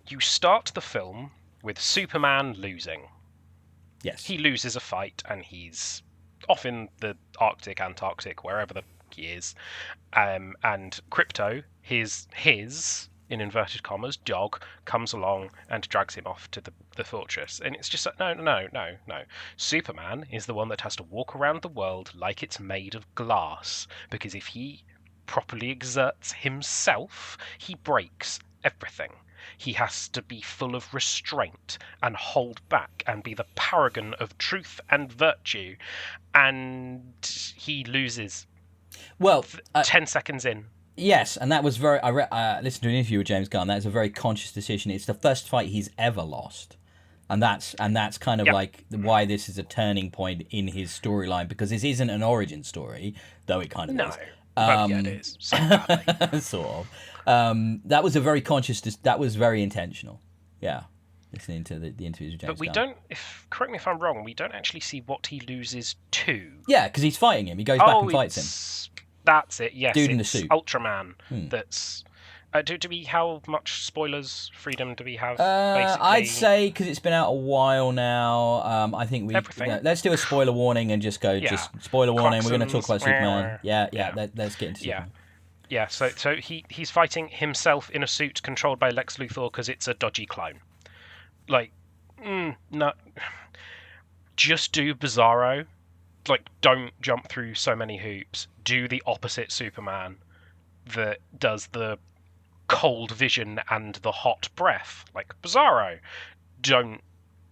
Speaker 2: You start the film with Superman losing.
Speaker 1: Yes.
Speaker 2: He loses a fight, and he's off in the Arctic, Antarctic, wherever the he is. And Crypto, his in inverted commas, dog, comes along and drags him off to the fortress. And it's just like, no. Superman is the one that has to walk around the world like it's made of glass. Because if he properly exerts himself, he breaks everything. He has to be full of restraint and hold back and be the paragon of truth and virtue. And he loses.
Speaker 1: Well,
Speaker 2: 10 seconds in.
Speaker 1: Yes, and that was very. I listened to an interview with James Gunn. That is a very conscious decision. It's the first fight he's ever lost, and that's kind of like why this is a turning point in his storyline, because this isn't an origin story, though it kind of is.
Speaker 2: Well, yeah, it is.
Speaker 1: Sort of. That was a very conscious. That was very intentional. Yeah, listening to the interviews with James Gunn.
Speaker 2: But we don't. Correct me if I'm wrong. We don't actually see what he loses to.
Speaker 1: Yeah, because he's fighting him. He goes back and fights him.
Speaker 2: That's it. Yes,
Speaker 1: dude in the suit.
Speaker 2: Ultraman. That's. Do we? How much spoilers freedom do we have?
Speaker 1: I'd say, because it's been out a while now. I think let's do a spoiler warning and just go. Just spoiler warning. We're going to talk about Superman. Yeah. Let's get into Superman.
Speaker 2: Yeah. So he's fighting himself in a suit controlled by Lex Luthor because it's a dodgy clone. Like, no. Just do Bizarro. Like, don't jump through so many hoops. Do the opposite Superman that does the cold vision and the hot breath, like Bizarro. Don't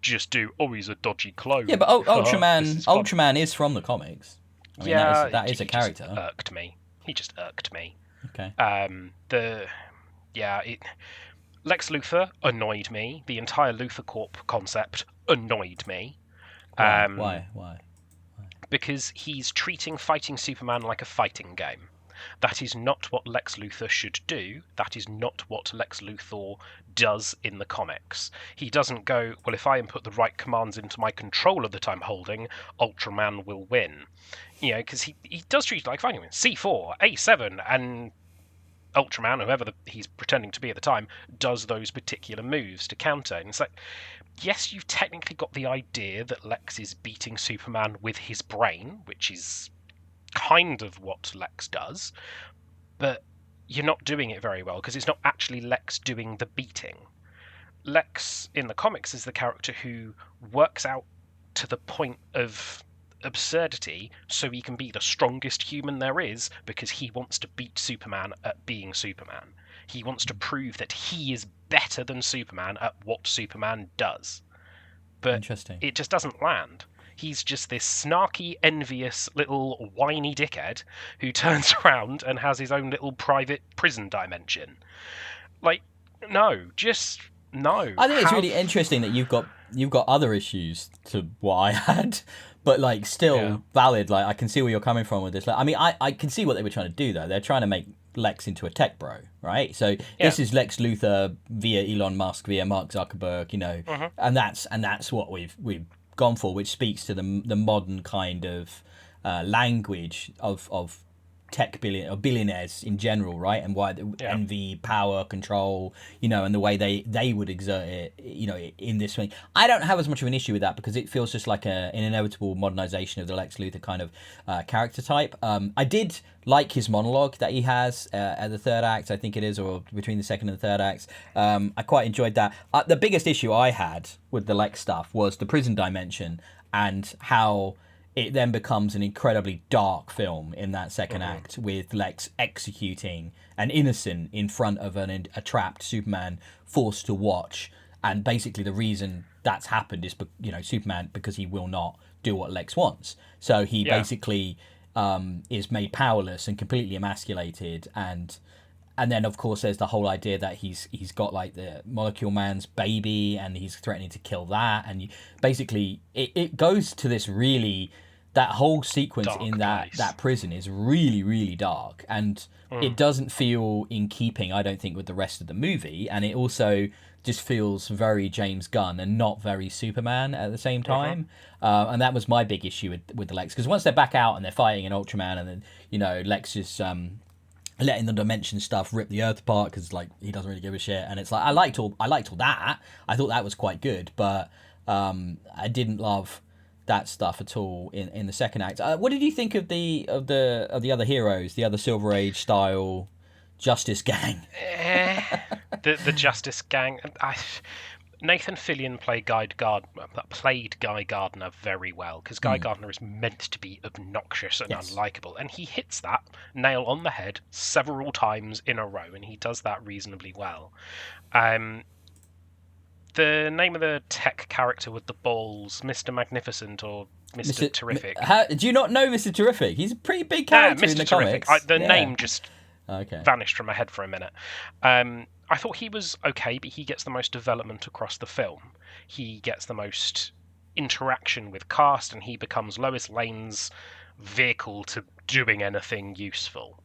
Speaker 2: just do, he's a dodgy clone.
Speaker 1: Yeah, but Ultraman is from the comics. I mean, that is a character.
Speaker 2: He just irked me.
Speaker 1: Okay.
Speaker 2: Lex Luthor annoyed me. The entire Luthor Corp concept annoyed me.
Speaker 1: Why?
Speaker 2: Because he's treating fighting Superman like a fighting game. That is not what Lex Luthor should do. That is not what Lex Luthor does in the comics. He doesn't go, well, if I input the right commands into my controller that I'm holding, Ultraman will win. You know, because he does treat it like fighting. C4, A7, and Ultraman, whoever he's pretending to be at the time, does those particular moves to counter. And it's like, yes, you've technically got the idea that Lex is beating Superman with his brain, which is kind of what Lex does, but you're not doing it very well because it's not actually Lex doing the beating. Lex in the comics is the character who works out to the point of absurdity so he can be the strongest human there is, because he wants to beat Superman at being Superman. He wants to prove that he is better than Superman at what Superman does. But
Speaker 1: Interesting.
Speaker 2: it just doesn't land. He's just this snarky, envious little whiny dickhead who turns around and has his own little private prison dimension. Like, no, just no.
Speaker 1: I think it's really interesting that you've got other issues to what I had, but like still valid. Like I can see where you're coming from with this. Like, I mean, I can see what they were trying to do though. They're trying to make Lex into a tech bro, right? So this is Lex Luthor via Elon Musk, via Mark Zuckerberg, you know, and that's what we've gone for, which speaks to the modern kind of language of tech billionaires in general, right? And why envy, power, control, you know, and the way they would exert it, you know, in this thing. I don't have as much of an issue with that because it feels just like an inevitable modernization of the Lex Luthor kind of character type. I did like his monologue that he has at the third act, I think it is, or between the second and the third acts. I quite enjoyed that. The biggest issue I had with the Lex stuff was the prison dimension and how it then becomes an incredibly dark film in that second act, with Lex executing an innocent in front of a trapped Superman forced to watch. And basically the reason that's happened is, you know, Superman, because he will not do what Lex wants. So he basically is made powerless and completely emasculated. And then, of course, there's the whole idea that he's got like the Molecule Man's baby and he's threatening to kill that. And basically, it goes to this really, that whole sequence dark in that prison is really, really dark. And it doesn't feel in keeping, I don't think, with the rest of the movie. And it also just feels very James Gunn and not very Superman at the same time. And that was my big issue with the Lex. Because once they're back out and they're fighting in Ultraman and then, you know, Lex is letting the dimension stuff rip the Earth apart because like he doesn't really give a shit, and it's like I liked all that. I thought that was quite good, but I didn't love that stuff at all in the second act. What did you think of the other heroes, the other Silver Age style Justice Gang?
Speaker 2: The Justice Gang. Nathan Fillion played Guy Gardner very well, because Guy Gardner is meant to be obnoxious and unlikable, and he hits that nail on the head several times in a row, and he does that reasonably well. The name of the tech character with the balls, Mr. Magnificent or Mr. Terrific.
Speaker 1: Do you not know Mr. Terrific? He's a pretty big character in the
Speaker 2: Terrific.
Speaker 1: comics.
Speaker 2: The name just vanished from my head for a minute. I thought he was okay, but he gets the most development across the film. He gets the most interaction with cast, and he becomes Lois Lane's vehicle to doing anything useful.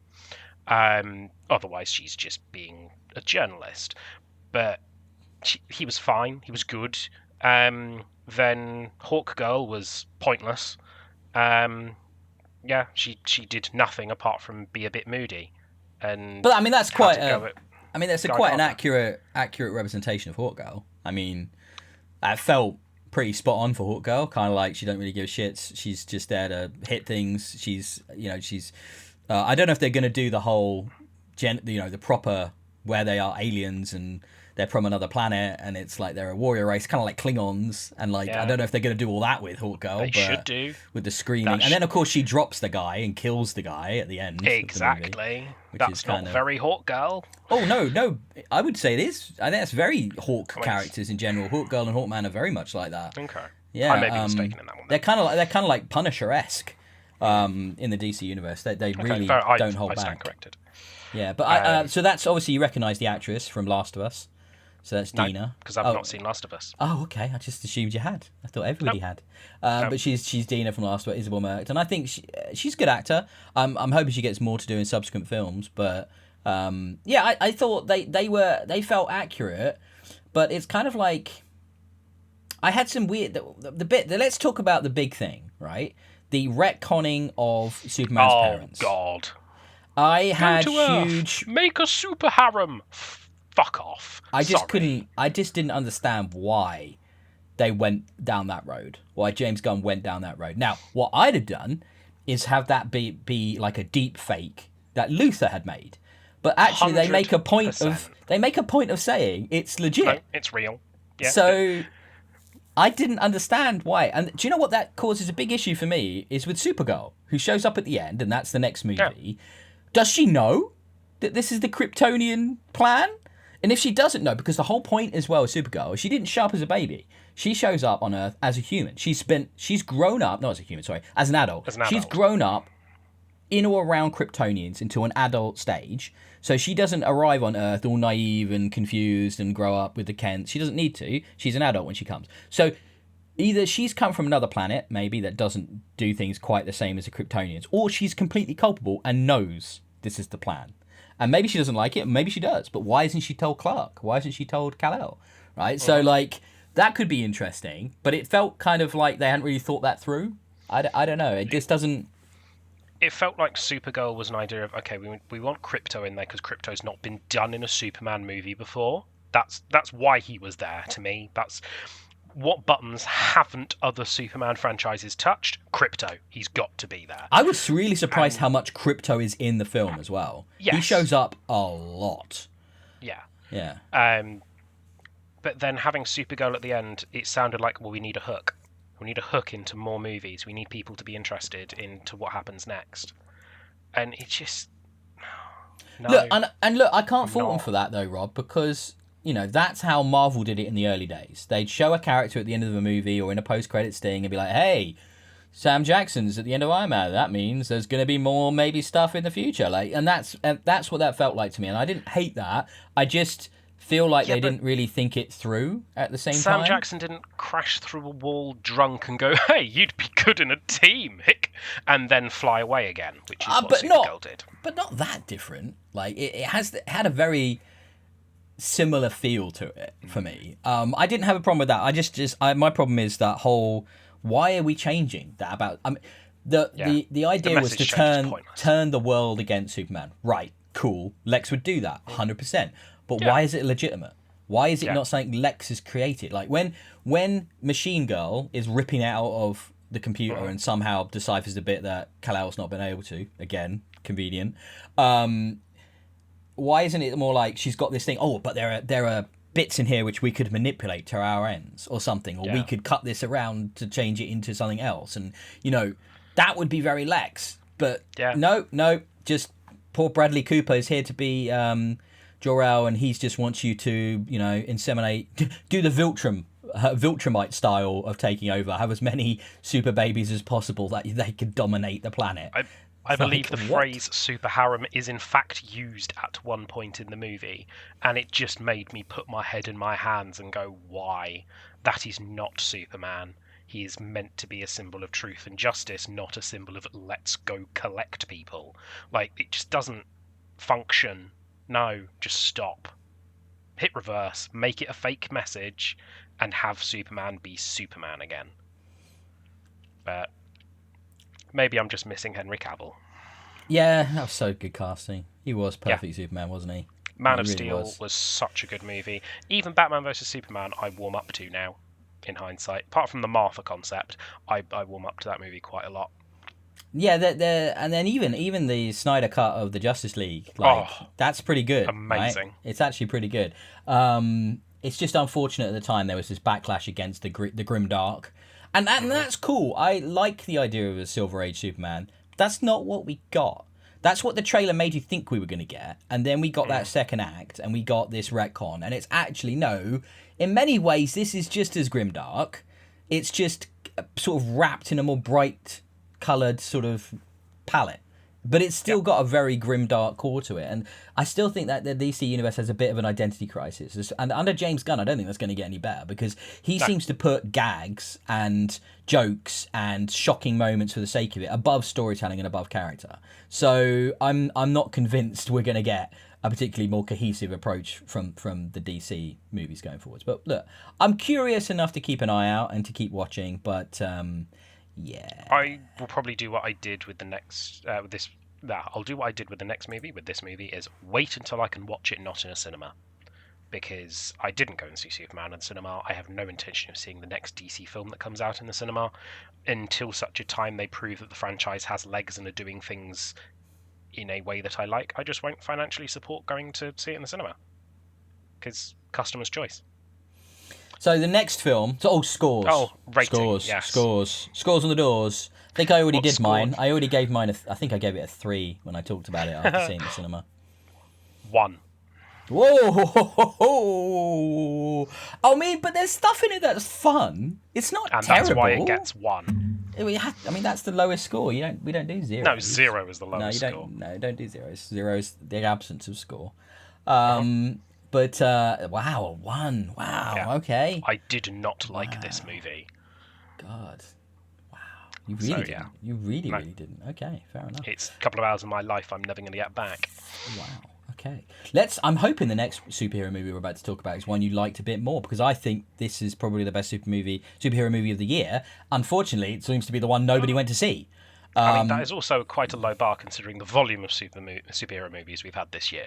Speaker 2: Otherwise, she's just being a journalist. But he was fine. He was good. Then Hawkgirl was pointless. She did nothing apart from be a bit moody.
Speaker 1: But I mean, that's quite quite an accurate representation of Hawkgirl. I mean, that felt pretty spot on for Hawkgirl. Kind of like she don't really give shits. She's just there to hit things. She's I don't know if they're going to do the whole, the proper where they are aliens and they're from another planet and it's like they're a warrior race, kind of like Klingons, and I don't know if they're going to do all that with Hawkgirl.
Speaker 2: They should do
Speaker 1: with the screaming, and then of course she drops the guy and kills the guy at the end.
Speaker 2: Exactly. That's not very Hawkgirl.
Speaker 1: Oh no, I would say it is. I think that's very Hawk characters in general. Hawkgirl and Hawkman are very much like that.
Speaker 2: Okay.
Speaker 1: Yeah,
Speaker 2: I may be mistaken in that one.
Speaker 1: They're kind of like Punisher-esque in the DC universe. They really don't hold back. I stand corrected. Yeah, but so that's obviously you recognise the actress from Last of Us. So that's Dina.
Speaker 2: Because I've not seen Last of Us.
Speaker 1: Oh, okay. I just assumed you had. I thought everybody had. But she's Dina from Last of Us, Isabel Merkt, and I think she's a good actor. I'm hoping she gets more to do in subsequent films. But I thought they felt accurate. But it's kind of like I had some weird let's talk about the big thing, right? The retconning of Superman's parents.
Speaker 2: Oh God!
Speaker 1: I had
Speaker 2: huge. Make a super harem. Fuck off.
Speaker 1: I just didn't understand why they went down that road. Why James Gunn went down that road. Now, what I'd have done is have that be like a deep fake that Luthor had made. But actually 100%. they make a point of saying it's legit.
Speaker 2: No, it's real. Yeah.
Speaker 1: So I didn't understand why. And do you know what that causes a big issue for me is with Supergirl, who shows up at the end, and that's the next movie.
Speaker 2: Yeah.
Speaker 1: Does she know that this is the Kryptonian plan? And if she doesn't know, because the whole point as well of Supergirl, she didn't show up as a baby. She shows up on Earth as a human. She's grown up, not as a human, sorry, as an adult. She's grown up in or around Kryptonians into an adult stage. So she doesn't arrive on Earth all naive and confused and grow up with the Kents. She doesn't need to. She's an adult when she comes. So either she's come from another planet, maybe, that doesn't do things quite the same as the Kryptonians, or she's completely culpable and knows this is the plan. And maybe she doesn't like it, maybe she does. But why isn't she told Clark? Why isn't she told Kal-El? Right? So, like, that could be interesting. But it felt kind of like they hadn't really thought that through. I don't know. It just doesn't...
Speaker 2: It felt like Supergirl was an idea of, okay, we want Krypto in there because Krypto's not been done in a Superman movie before. That's why he was there to me. That's what buttons haven't other Superman franchises touched? Krypto. He's got to be there.
Speaker 1: I was really surprised how much Krypto is in the film as well.
Speaker 2: Yes.
Speaker 1: He shows up a lot.
Speaker 2: Yeah.
Speaker 1: Yeah.
Speaker 2: But then having Supergirl at the end, it sounded like, well, we need a hook. We need a hook into more movies. We need people to be interested into what happens next. And it just... No,
Speaker 1: look, and look, I can't fault them for that, though, Rob, because... You know, that's how Marvel did it in the early days. They'd show a character at the end of a movie or in a post-credit sting and be like, hey, Sam Jackson's at the end of Iron Man. That means there's going to be more maybe stuff in the future. Like, and that's what that felt like to me. And I didn't hate that. I just feel like they didn't really think it through at the same time.
Speaker 2: Sam Jackson didn't crash through a wall drunk and go, hey, you'd be good in a team, hick, and then fly away again, which is what Supergirl did. But
Speaker 1: not that different. Like, it had a very... similar feel to it for me. I didn't have a problem with that. My problem is that whole, why are we changing that about? I mean, the idea was to turn the world against Superman. Right, cool. Lex would do that 100%. But why is it legitimate? Why is it not something Lex has created? Like when Machine Girl is ripping out of the computer and somehow deciphers the bit that Kal-El's not been able to, again, convenient. Why isn't it more like she's got this thing, but there are bits in here which we could manipulate to our ends or something, or we could cut this around to change it into something else. And, you know, that would be very Lex. But no, just poor Bradley Cooper is here to be Jor-El, and he just wants you to, you know, inseminate, do the Viltrumite style of taking over, have as many super babies as possible that they could dominate the planet.
Speaker 2: I believe the phrase super harem is in fact used at one point in the movie, and it just made me put my head in my hands and go, why? That is not Superman. He is meant to be a symbol of truth and justice, not a symbol of let's go collect people. Like, it just doesn't function. No, just stop. Hit reverse, make it a fake message, and have Superman be Superman again. But... maybe I'm just missing Henry Cavill.
Speaker 1: Yeah, that was so good casting. He was perfect Superman, wasn't he?
Speaker 2: Man of Steel was such a good movie. Even Batman vs Superman, I warm up to now, in hindsight. Apart from the Martha concept, I warm up to that movie quite a lot.
Speaker 1: Yeah, and then even the Snyder cut of the Justice League, that's pretty good.
Speaker 2: Amazing.
Speaker 1: Right? It's actually pretty good. It's just unfortunate at the time there was this backlash against the grim dark. And that's cool. I like the idea of a Silver Age Superman. That's not what we got. That's what the trailer made you think we were going to get. And then we got that second act, and we got this retcon. And it's actually, no, in many ways, this is just as grimdark. It's just sort of wrapped in a more bright-coloured sort of palette. But it's still got a very grimdark core to it. And I still think that the DC Universe has a bit of an identity crisis. And under James Gunn, I don't think that's going to get any better, because he seems to put gags and jokes and shocking moments for the sake of it above storytelling and above character. So I'm not convinced we're going to get a particularly more cohesive approach from the DC movies going forwards. But look, I'm curious enough to keep an eye out and to keep watching, but... yeah,
Speaker 2: I will probably do what I did with the next I'll do what I did with the next movie. With this movie, is wait until I can watch it not in a cinema, because I didn't go and see Superman in the cinema. I have no intention of seeing the next DC film that comes out in the cinema until such a time they prove that the franchise has legs and are doing things in a way that I like. I just won't financially support going to see it in the cinema, because customer's choice.
Speaker 1: So the next film. So, scores.
Speaker 2: Oh, rating,
Speaker 1: Scores.
Speaker 2: yes.
Speaker 1: Scores on the doors. I think I already
Speaker 2: What
Speaker 1: did
Speaker 2: score?
Speaker 1: mine. I already gave mine. I think I gave it a 3 when I talked about it after seeing it in the cinema.
Speaker 2: 1.
Speaker 1: Whoa! I mean, but there's stuff in it that's fun. It's not
Speaker 2: And
Speaker 1: terrible.
Speaker 2: that's why it gets 1.
Speaker 1: I mean, that's the lowest score. We don't do 0.
Speaker 2: No, 0 is the lowest score.
Speaker 1: No, don't do 0. 0 is the absence of score. But wow, 1. Wow.
Speaker 2: Yeah.
Speaker 1: Okay.
Speaker 2: I did not like this movie.
Speaker 1: God. Wow. You really didn't. You really didn't. Okay, fair enough.
Speaker 2: It's a couple of hours of my life I'm never going to get back.
Speaker 1: Wow. Okay. I'm hoping the next superhero movie we're about to talk about is one you liked a bit more, because I think this is probably the best superhero movie of the year. Unfortunately, it seems to be the one nobody went to see.
Speaker 2: I mean, that is also quite a low bar considering the volume of superhero movies we've had this year.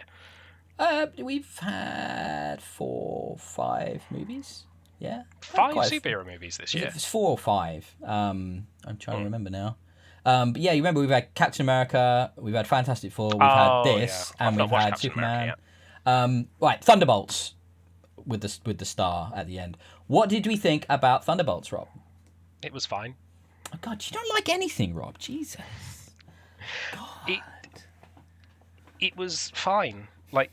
Speaker 1: We've had 4, 5 movies. Yeah.
Speaker 2: 5 superhero movies this year.
Speaker 1: It's 4 or 5. I'm trying to remember now. But yeah, you remember we've had Captain America, we've had Fantastic Four, we've had this, and we've had
Speaker 2: Captain
Speaker 1: Superman.
Speaker 2: America,
Speaker 1: Right, Thunderbolts with the star at the end. What did we think about Thunderbolts, Rob?
Speaker 2: It was fine.
Speaker 1: Oh God, you don't like anything, Rob. Jesus. God.
Speaker 2: It was fine. Like,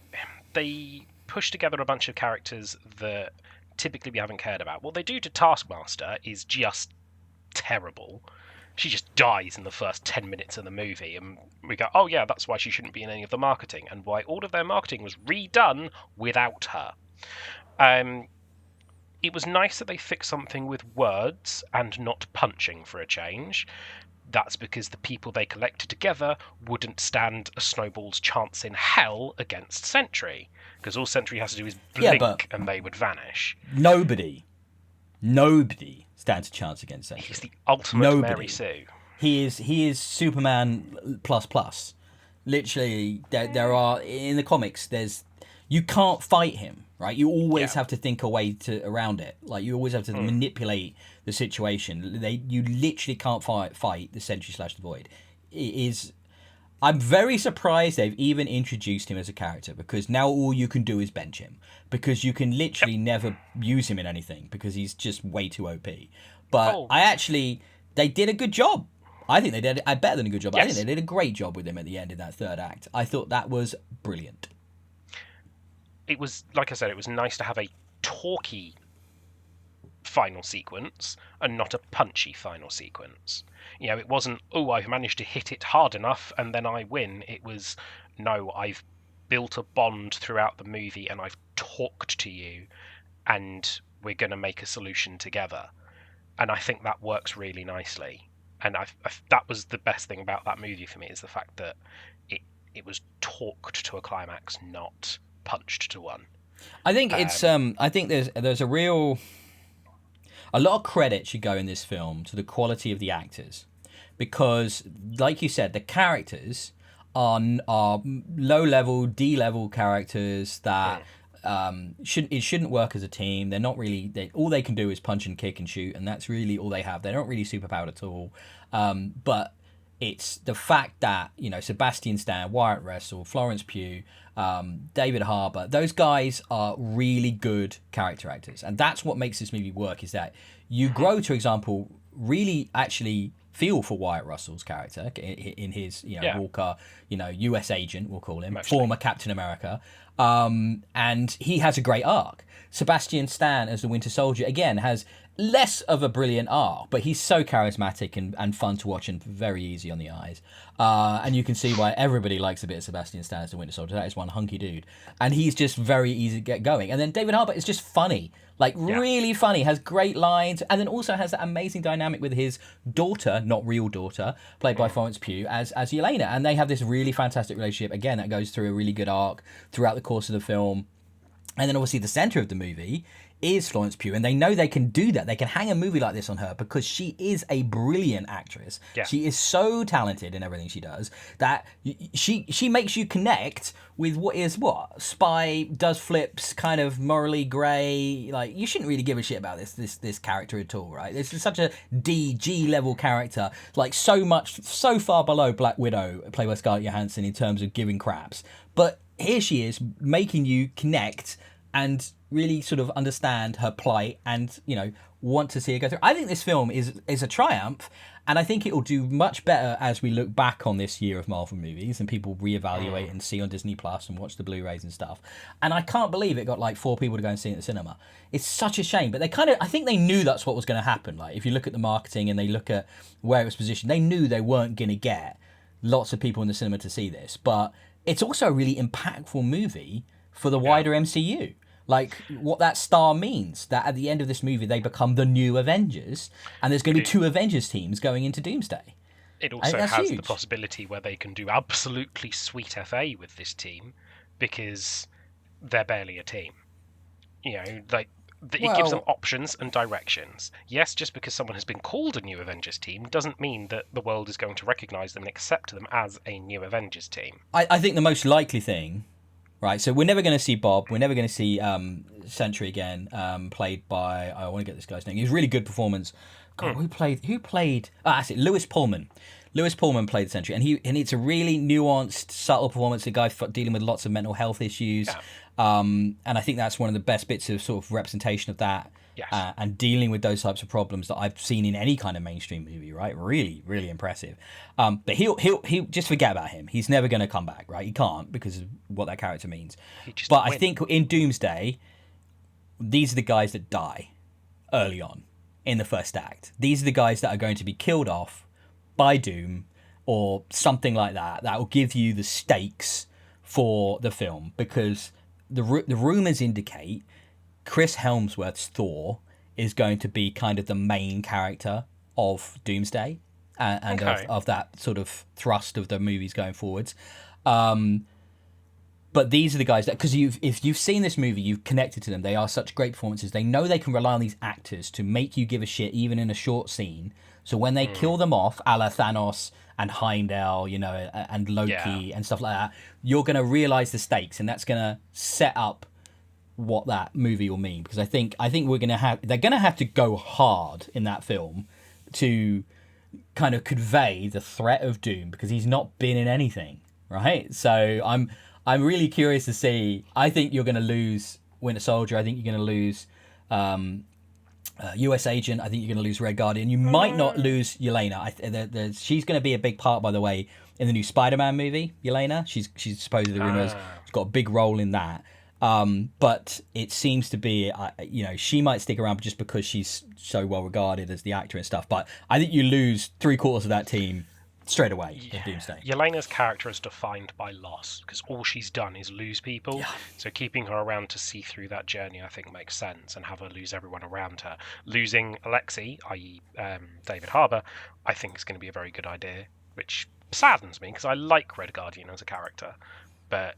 Speaker 2: they pushed together a bunch of characters that typically we haven't cared about. What they do to Taskmaster is just terrible. She just dies in the first 10 minutes of the movie, and we go, oh yeah, that's why she shouldn't be in any of the marketing, and why all of their marketing was redone without her. It was nice that they fixed something with words and not punching for a change. That's because the people they collected together wouldn't stand a snowball's chance in hell against Sentry, because all Sentry has to do is blink and they would vanish.
Speaker 1: Nobody stands a chance against Sentry.
Speaker 2: He's the ultimate Mary Sue.
Speaker 1: He is Superman plus. Literally, there are in the comics. You can't fight him, right? You always have to think a way around it. Like you always have to manipulate the situation. You literally can't fight the Sentry / the Void. I'm very surprised they've even introduced him as a character, because now all you can do is bench him, because you can literally never use him in anything because he's just way too OP. But they did a good job. I think they did a better than a good job. Yes. I think they did a great job with him at the end in that third act. I thought that was brilliant.
Speaker 2: It was, like I said, it was nice to have a talky final sequence and not a punchy final sequence. You know, it wasn't, oh, I've managed to hit it hard enough and then I win. It was, no, I've built a bond throughout the movie and I've talked to you and we're going to make a solution together. And I think that works really nicely. And that was the best thing about that movie for me, is the fact that it was talked to a climax, not punched to one.
Speaker 1: I think it's I think there's a lot of credit should go in this film to the quality of the actors, because like you said, the characters are low level, D-level characters that shouldn't work as a team. They're not really, all they can do is punch and kick and shoot, and that's really all they have. They're not really superpowered at all. But it's the fact that, you know, Sebastian Stan, Wyatt Russell, Florence Pugh, David Harbour, those guys are really good character actors, and that's what makes this movie work, is that you grow, for example, really actually feel for Wyatt Russell's character in his, Walker, US agent, we'll call him, former Captain America, and he has a great arc. Sebastian Stan as the Winter Soldier, again, has less of a brilliant arc, but he's so charismatic and fun to watch and very easy on the eyes. And you can see why everybody likes a bit of Sebastian Stan as the Winter Soldier. That is one hunky dude. And he's just very easy to get going. And then David Harbour is just funny. Really funny, has great lines, and then also has that amazing dynamic with his daughter, not real daughter, played by Florence Pugh, as Yelena. And they have this really fantastic relationship, again, that goes through a really good arc throughout the course of the film. And then obviously the centre of the movie is Florence Pugh, and they know they can do that. They can hang a movie like this on her because she is a brilliant actress. Yeah. She is so talented in everything she does that she makes you connect with what spy, does flips, kind of morally grey. Like, you shouldn't really give a shit about this character at all, right? This is such a G level character, like so far below Black Widow, played by Scarlett Johansson, in terms of giving craps. But here she is making you connect and really sort of understand her plight and, you know, want to see her go through. I think this film is a triumph, and I think it will do much better as we look back on this year of Marvel movies and people reevaluate and see on Disney Plus and watch the Blu-rays and stuff. And I can't believe it got like 4 people to go and see it at the cinema. It's such a shame, but I think they knew that's what was going to happen. Like, if you look at the marketing and they look at where it was positioned, they knew they weren't going to get lots of people in the cinema to see this. But it's also a really impactful movie for the wider MCU. Like, what that star means, that at the end of this movie, they become the new Avengers, and there's going to be 2 Avengers teams going into Doomsday.
Speaker 2: It also has the possibility where they can do absolutely sweet FA with this team, because they're barely a team. You know, like, it gives them options and directions. Yes, just because someone has been called a new Avengers team doesn't mean that the world is going to recognise them and accept them as a new Avengers team.
Speaker 1: I think the most likely thing... Right, so we're never going to see Bob. We're never going to see Sentry again, played by... I want to get this guy's name. He was a really good performance. God, who played... That's it, Lewis Pullman. Lewis Pullman played the Sentry, and it's a really nuanced, subtle performance. A guy dealing with lots of mental health issues. Yeah. And I think that's one of the best bits of sort of representation of that.
Speaker 2: Yes.
Speaker 1: And dealing with those types of problems that I've seen in any kind of mainstream movie, right? Really, really impressive. But he'll just forget about him. He's never going to come back, right? He can't, because of what that character means. But I think in Doomsday, these are the guys that die early on in the first act. These are the guys that are going to be killed off by Doom or something like that. That will give you the stakes for the film, because the rumors indicate Chris Hemsworth's Thor is going to be kind of the main character of Doomsday and of that sort of thrust of the movies going forwards. But these are the guys that, because if you've seen this movie, you've connected to them. They are such great performances. They know they can rely on these actors to make you give a shit, even in a short scene. So when they kill them off, a la Thanos and Heimdall, you know, and Loki and stuff like that, you're going to realize the stakes, and that's going to set up what that movie will mean. Because I think they're going to have to go hard in that film to kind of convey the threat of Doom, because he's not been in anything, right? So I'm really curious to see. I think you're going to lose Winter Soldier. I think you're going to lose US Agent. I think you're going to lose Red Guardian. You might not lose Yelena. She's going to be a big part, by the way, in the new Spider-Man movie. Yelena, she's supposedly rumors. She's got a big role in that. But it seems to be, she might stick around just because she's so well regarded as the actor and stuff. But I think you lose 3/4 of that team straight away in Doomsday.
Speaker 2: Yelena's character is defined by loss, because all she's done is lose people. Yeah. So keeping her around to see through that journey, I think, makes sense, and have her lose everyone around her. Losing Alexei, i.e. David Harbour, I think is going to be a very good idea, which saddens me, because I like Red Guardian as a character, but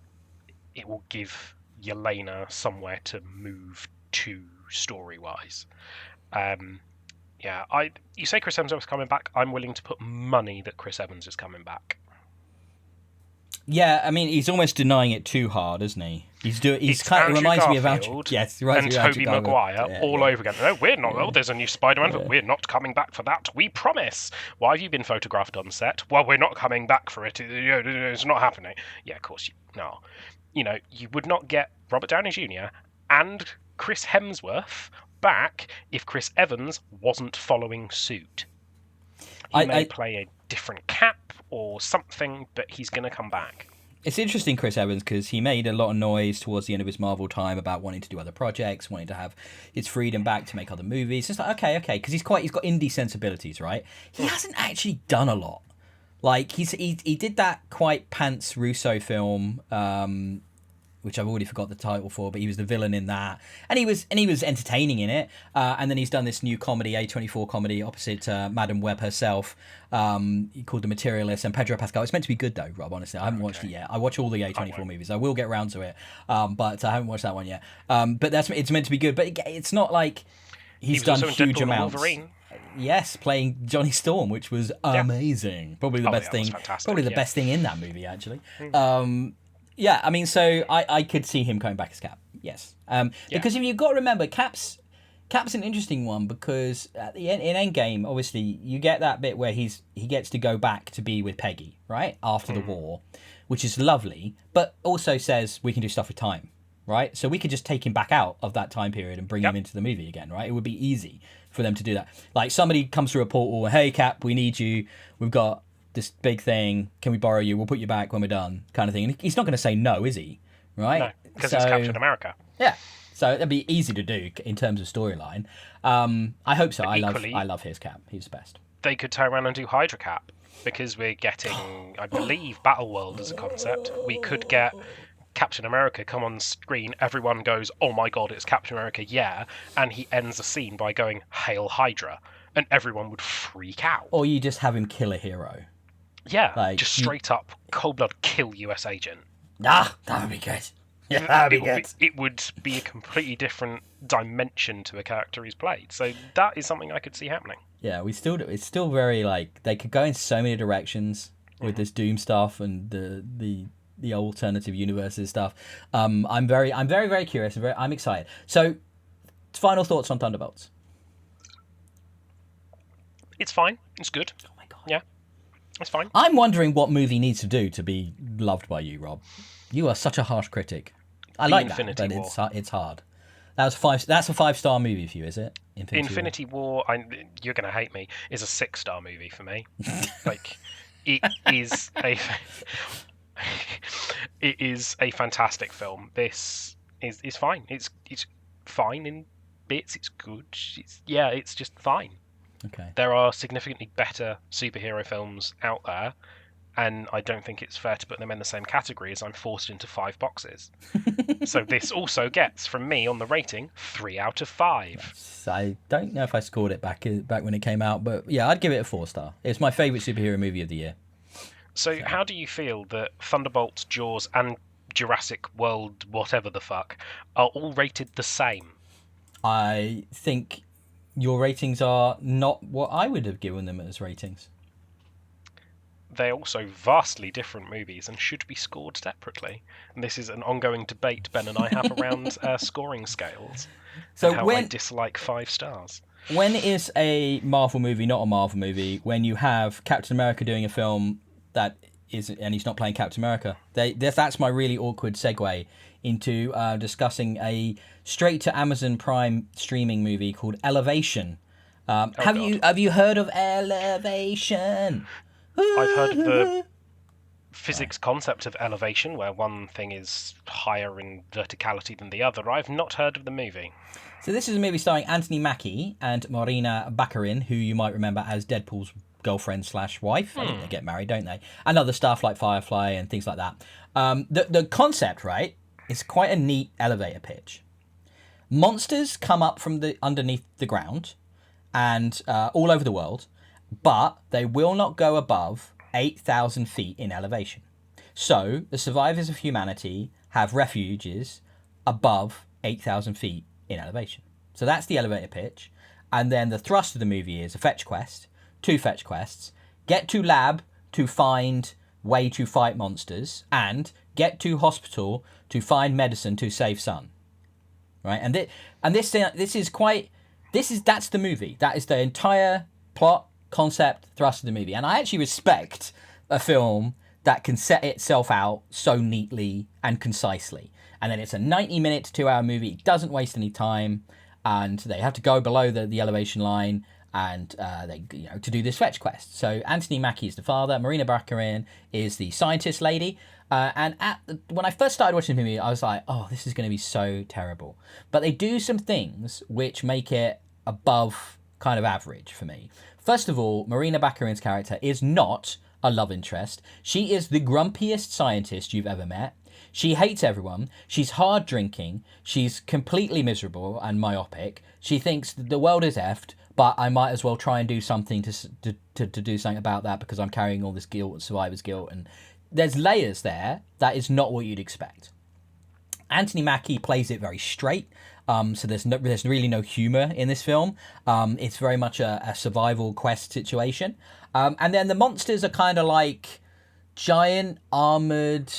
Speaker 2: it will give Yelena somewhere to move to story-wise. You say Chris Hemsworth's coming back. I'm willing to put money that Chris Evans is coming back.
Speaker 1: Yeah, I mean, he's almost denying it too hard, isn't he? He's kind of reminds me of Andrew. Yes,
Speaker 2: and Tobey Maguire all over again. No, we're not. Oh, there's a new Spider-Man, but we're not coming back for that. We promise. Why have you been photographed on set? Well, we're not coming back for it. It's not happening. Yeah, of course. No. You know, you would not get Robert Downey Jr. and Chris Hemsworth back if Chris Evans wasn't following suit. He may play a different Cap or something, but he's going to come back.
Speaker 1: It's interesting, Chris Evans, because he made a lot of noise towards the end of his Marvel time about wanting to do other projects, wanting to have his freedom back to make other movies. It's like, okay, because he's got indie sensibilities, right? He hasn't actually done a lot. Like, he did that quite pants Russo film, which I've already forgot the title for, but he was the villain in that, and he was entertaining in it. And then he's done this new comedy, A24 comedy, opposite Madame Web herself, called The Materialist, and Pedro Pascal. It's meant to be good though, Rob. Honestly, I haven't watched it yet. I watch all the A24 movies. I will get around to it, but I haven't watched that one yet. But it's meant to be good. But it's not like he's done huge amounts. Yes, playing Johnny Storm, which was amazing. Probably the best thing. Probably the best thing in that movie, actually. Yeah, I mean, so I could see him coming back as Cap. Yes, because if you've got to remember, Cap's an interesting one, because at the end, in Endgame, obviously you get that bit where he gets to go back to be with Peggy, right, after the war, which is lovely, but also says we can do stuff with time, right? So we could just take him back out of that time period and bring him into the movie again, right? It would be easy for them to do that. Like somebody comes through a portal, hey Cap, we need you. We've got this big thing. Can we borrow you? We'll put you back when we're done, kind of thing. And he's not going to say no, is he? Right?
Speaker 2: No, because it's Captain America.
Speaker 1: Yeah. So that'd be easy to do in terms of storyline. I hope so.
Speaker 2: Equally,
Speaker 1: I love his Cap. He's the best.
Speaker 2: They could turn around and do Hydra Cap, because we're getting, I believe, Battleworld as a concept. We could get Captain America come on screen, everyone goes, oh my god, it's Captain America, yeah, and he ends the scene by going, Hail Hydra, and everyone would freak out.
Speaker 1: Or you just have him kill a hero.
Speaker 2: Yeah, like, just straight up, cold blood kill US agent.
Speaker 1: Ah, that would be good. Yeah, that would be good.
Speaker 2: It would be a completely different dimension to a character he's played, so that is something I could see happening.
Speaker 1: Yeah, it's still very, like, they could go in so many directions with this Doom stuff and the alternative universes stuff. I'm very, very curious. I'm excited. So, final thoughts on Thunderbolts?
Speaker 2: It's fine. It's good.
Speaker 1: Oh my god.
Speaker 2: Yeah, it's fine.
Speaker 1: I'm wondering what movie needs to do to be loved by you, Rob. You are such a harsh critic. I like
Speaker 2: Infinity
Speaker 1: that,
Speaker 2: War.
Speaker 1: but it's hard. That's a 5-star movie for you, is it?
Speaker 2: Infinity War. You're going to hate me. Is a 6-star movie for me. Like, it is a. It is a fantastic film. This is fine. It's fine in bits. It's good. It's just fine.
Speaker 1: Okay.
Speaker 2: There are significantly better superhero films out there, and I don't think it's fair to put them in the same category as I'm forced into 5 boxes. So this also gets, from me on the rating, 3 out of 5.
Speaker 1: I don't know if I scored it back when it came out, but yeah, I'd give it a 4-star. It's my favourite superhero movie of the year.
Speaker 2: So how do you feel that Thunderbolts, Jaws, and Jurassic World, whatever the fuck, are all rated the same?
Speaker 1: I think your ratings are not what I would have given them as ratings.
Speaker 2: They're also vastly different movies and should be scored separately. And this is an ongoing debate Ben and I have around scoring scales. So how I dislike 5 stars.
Speaker 1: When is a Marvel movie not a Marvel movie? When you have Captain America doing a film that is, and he's not playing Captain America. That's my really awkward segue into discussing a straight to Amazon Prime streaming movie called Elevation. Have you heard of Elevation?
Speaker 2: I've heard of the physics concept of elevation, where one thing is higher in verticality than the other. I've not heard of the movie.
Speaker 1: So this is a movie starring Anthony Mackie and Marina Baccarin, who you might remember as Deadpool's girlfriend/wife. I think they get married, don't they? And other stuff like Firefly and things like that. The concept, right, is quite a neat elevator pitch. Monsters come up from underneath the ground and all over the world, but they will not go above 8,000 feet in elevation. So the survivors of humanity have refuges above 8,000 feet in elevation. So that's the elevator pitch. And then the thrust of the movie is a fetch quest, 2 fetch quests, get to lab to find way to fight monsters, and get to hospital to find medicine to save son. Right? That's the movie. That is the entire plot, concept, thrust of the movie. And I actually respect a film that can set itself out so neatly and concisely. And then it's a 90-minute to 2-hour movie. It doesn't waste any time, and they have to go below the elevation line and to do this fetch quest. So Anthony Mackie is the father, Marina Baccarin is the scientist lady. When I first started watching the movie, I was like, oh, this is going to be so terrible. But they do some things which make it above kind of average for me. First of all, Marina Baccarin's character is not a love interest. She is the grumpiest scientist you've ever met. She hates everyone. She's hard drinking. She's completely miserable and myopic. She thinks the world is effed, but I might as well try and do something to do something about that because I'm carrying all this guilt, survivor's guilt, and there's layers there that is not what you'd expect. Anthony Mackie plays it very straight. So there's really no humour in this film. It's very much a survival quest situation. And then the monsters are kind of like giant armoured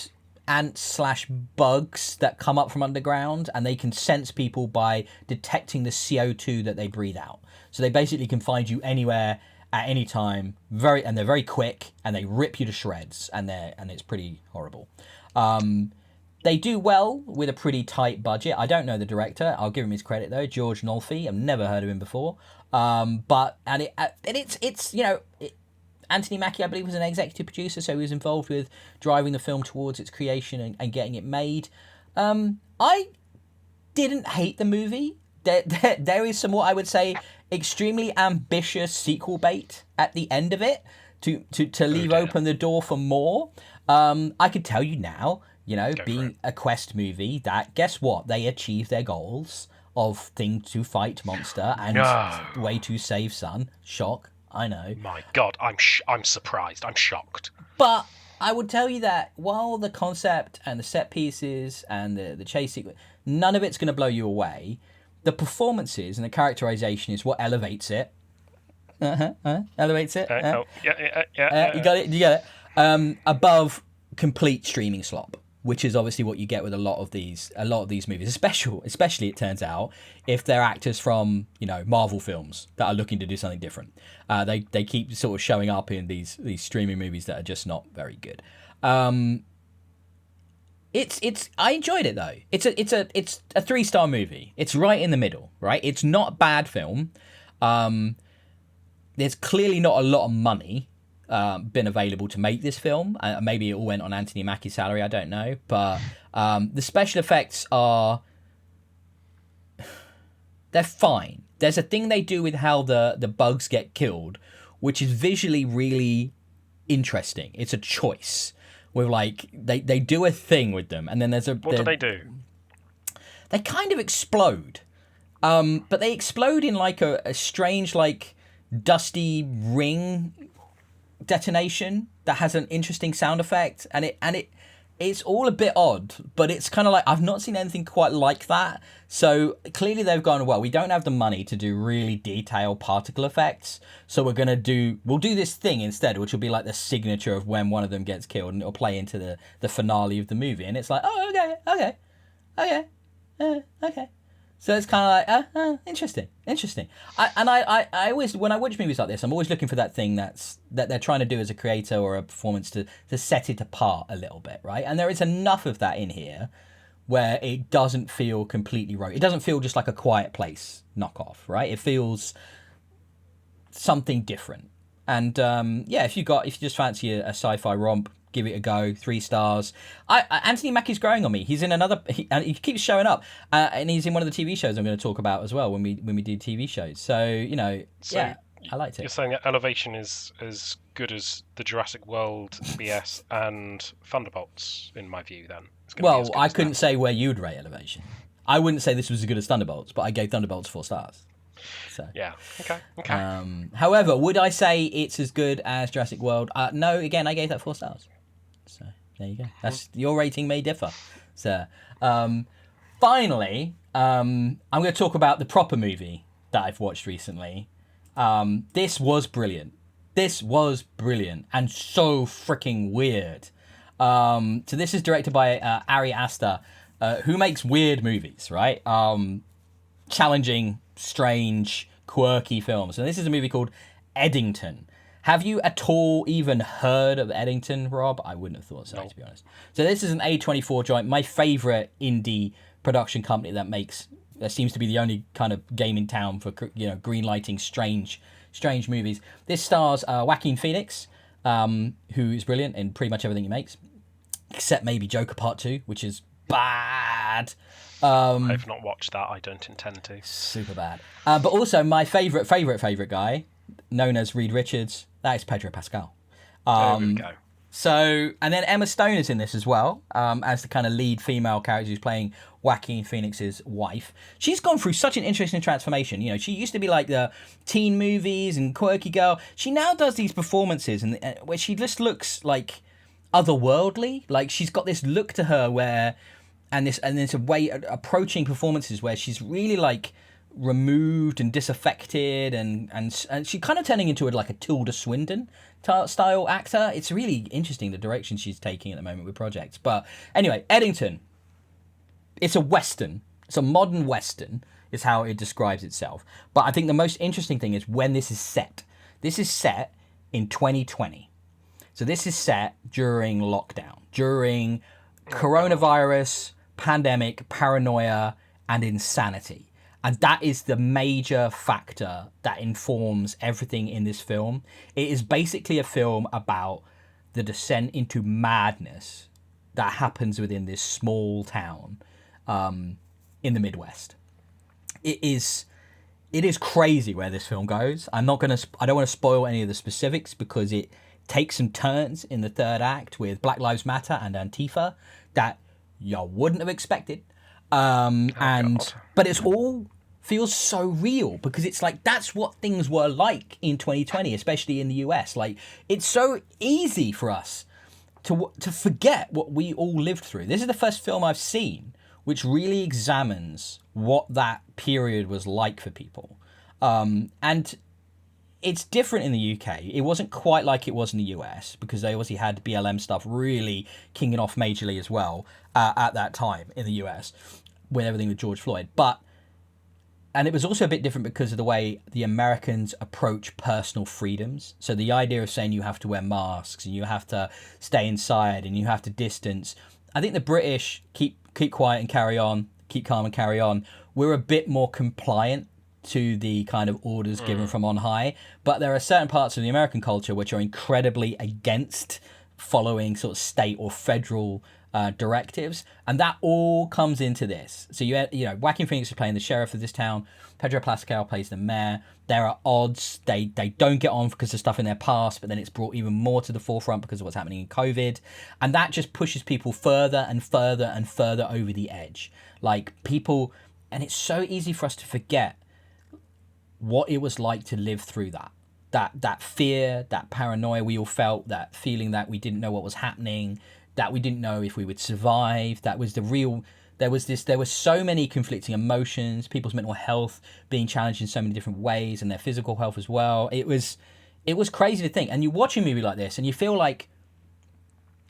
Speaker 1: ants/bugs that come up from underground, and they can sense people by detecting the CO2 that they breathe out. So they basically can find you anywhere at any time. They're very quick, and they rip you to shreds, and it's pretty horrible. They do well with a pretty tight budget. I don't know the director. I'll give him his credit though, George Nolfi. I've never heard of him before. It's Anthony Mackie, I believe, was an executive producer, so he was involved with driving the film towards its creation and getting it made. I didn't hate the movie. There is some, what I would say, extremely ambitious sequel bait at the end of it to leave open the door for more. I could tell you now, being a quest movie, that guess what? They achieved their goals of thing to fight monster and way to save son. Shock, I know.
Speaker 2: My God, I'm surprised. I'm shocked.
Speaker 1: But I would tell you that while the concept and the set pieces and the chase sequence, none of it's going to blow you away. The performances and the characterization is what elevates it. Elevates it.
Speaker 2: Yeah.
Speaker 1: You got it. You get it. Above complete streaming slop, which is obviously what you get with a lot of these movies, especially it turns out if they're actors from Marvel films that are looking to do something different. They keep sort of showing up in these streaming movies that are just not very good. It's I enjoyed it though. It's a 3-star movie. It's right in the middle, right? It's not a bad film. There's clearly not a lot of money been available to make this film. Maybe it all went on Anthony Mackie's salary, I don't know. But the special effects they're fine. There's a thing they do with how the bugs get killed, which is visually really interesting. It's a choice. With they do a thing with them, and then there's
Speaker 2: what do they do?
Speaker 1: They kind of explode, but they explode in a strange dusty ring detonation that has an interesting sound effect, and it's all a bit odd, but it's kind of I've not seen anything quite like that. So clearly they've gone, well, we don't have the money to do really detailed particle effects, so we'll do this thing instead, which will be the signature of when one of them gets killed, and it'll play into the finale of the movie, and it's okay. So it's kind of interesting. I always, when I watch movies like this, I'm always looking for that thing that they're trying to do as a creator or a performance to set it apart a little bit, right? And there is enough of that in here where it doesn't feel completely rote. It doesn't feel just like a Quiet Place knockoff, right? It feels something different. And if you just fancy a sci-fi romp, give it a go. 3 stars. Anthony Mackie's growing on me. He's in another, and he keeps showing up, and he's in one of the TV shows I'm going to talk about as well when we do TV shows. So I liked it.
Speaker 2: You're saying that Elevation is as good as the Jurassic World BS and Thunderbolts, in my view. Then.
Speaker 1: Well, I couldn't say where you'd rate Elevation. I wouldn't say this was as good as Thunderbolts, but I gave Thunderbolts 4 stars. So.
Speaker 2: Yeah. Okay.
Speaker 1: However, would I say it's as good as Jurassic World? No. Again, I gave that 4 stars. So there you go. That's your rating may differ. So finally, I'm going to talk about the proper movie that I've watched recently. This was brilliant. And so freaking weird. So this is directed by Ari Aster, who makes weird movies, right? Challenging, strange, quirky films. And this is a movie called Eddington. Have you at all even heard of Eddington, Rob? I wouldn't have thought so, to be honest. So this is an A24 joint, my favourite indie production company that seems to be the only kind of game in town for green lighting strange movies. This stars Joaquin Phoenix, who is brilliant in pretty much everything he makes, except maybe Joker Part 2, which is bad.
Speaker 2: I've not watched that. I don't intend to.
Speaker 1: Super bad. But also my favourite guy, known as Reed Richards, that is Pedro Pascal.
Speaker 2: There we go.
Speaker 1: So, and then Emma Stone is in this as well, as the kind of lead female character who's playing Joaquin Phoenix's wife. She's gone through such an interesting transformation. She used to be like the teen movies and quirky girl. She now does these performances and where she just looks like otherworldly. Like she's got this look to her where, and there's a way approaching performances where she's really like removed and disaffected and she kind of turning into like a Tilda Swinton style actor. It's really interesting the direction she's taking at the moment with projects. But anyway, Eddington, it's a western. It's a modern western is how it describes itself. But I think the most interesting thing is when this is set. This is set in 2020. So this is set during lockdown, during coronavirus, pandemic, paranoia, and insanity. And that is the major factor that informs everything in this film. It is basically a film about the descent into madness that happens within this small town in the Midwest. It is crazy where this film goes. I don't want to spoil any of the specifics because it takes some turns in the third act with Black Lives Matter and Antifa that y'all wouldn't have expected. But it's all feels so real because it's like that's what things were like in 2020, especially in the US. Like it's so easy for us to forget what we all lived through. This is the first film I've seen which really examines what that period was like for people. And it's different in the UK. It wasn't quite like it was in the US because they obviously had BLM stuff really kicking off majorly as well at that time in the US with everything with George Floyd. And it was also a bit different because of the way the Americans approach personal freedoms. So the idea of saying you have to wear masks and you have to stay inside and you have to distance. I think the British keep quiet and carry on, keep calm and carry on. We're a bit more compliant to the kind of orders given from on high. But there are certain parts of the American culture which are incredibly against following sort of state or federal directives, and that all comes into this. So you know, Joaquin Phoenix is playing the sheriff of this town. Pedro Pascal plays the mayor. There are odds. They don't get on because of stuff in their past, but then it's brought even more to the forefront because of what's happening in COVID, and that just pushes people further and further and further over the edge. Like people, and it's so easy for us to forget what it was like to live through that fear, that paranoia we all felt, that feeling that we didn't know what was happening, that we didn't know if we would survive. That was the real. There were so many conflicting emotions, people's mental health being challenged in so many different ways, and their physical health as well. It was crazy to think. And you watch a movie like this, and you feel like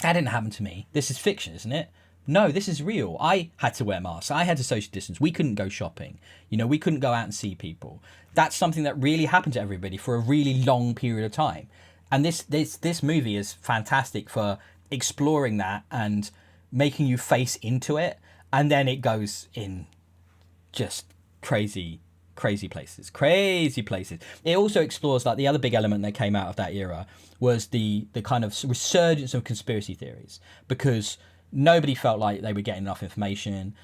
Speaker 1: that didn't happen to me. This is fiction, isn't it? No, this is real. I had to wear masks. I had to social distance. We couldn't go shopping. You know, we couldn't go out and see people. That's something that really happened to everybody for a really long period of time. And this movie is fantastic for exploring that and making you face into it, and then it goes in just crazy places. It also explores, like, the other big element that came out of that era was the kind of resurgence of conspiracy theories, because nobody felt like they were getting enough information.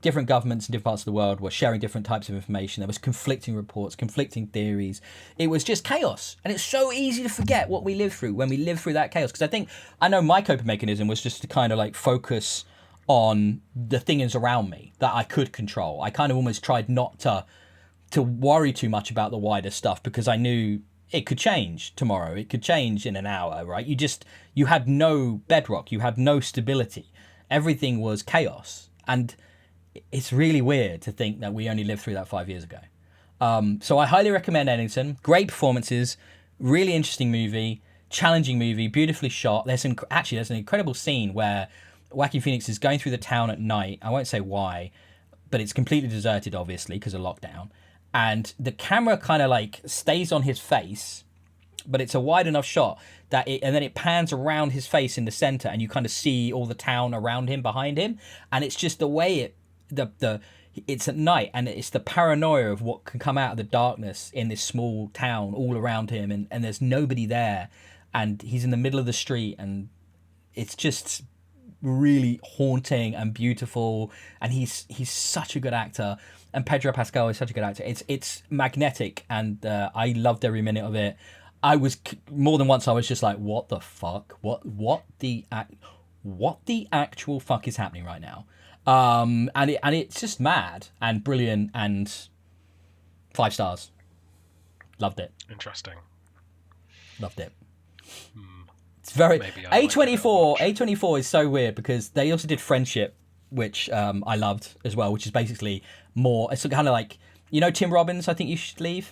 Speaker 1: Different governments in different parts of the world were sharing different types of information. There was conflicting reports, conflicting theories. It was just chaos. And it's so easy to forget what we lived through when we lived through that chaos. Because I know my coping mechanism was just to kind of like focus on the things around me that I could control. I kind of almost tried not to worry too much about the wider stuff because I knew it could change tomorrow. It could change in an hour, right? You had no bedrock. You had no stability. Everything was chaos. And it's really weird to think that we only lived through that 5 years ago. So I highly recommend Eddington. Great performances, really interesting movie, challenging movie, beautifully shot. There's an incredible scene where Joaquin Phoenix is going through the town at night. I won't say why, but it's completely deserted, obviously, because of lockdown. And the camera kind of like stays on his face, but it's a wide enough shot and then it pans around his face in the center, and you kind of see all the town around him, behind him, and it's just the way it's at night, and it's the paranoia of what can come out of the darkness in this small town all around him, and there's nobody there, and he's in the middle of the street, and it's just really haunting and beautiful, and he's such a good actor, and Pedro Pascal is such a good actor. It's magnetic, and I loved every minute of it. I was more than once I was just like, what the fuck? What the actual fuck is happening right now? And it's just mad and brilliant and 5 stars. Loved it.
Speaker 2: Interesting.
Speaker 1: Loved it. It's very A24.
Speaker 2: Like
Speaker 1: A24 is so weird because they also did Friendship, which I loved as well, which is basically more. It's kind of like, you know, Tim Robbins, I Think You Should Leave.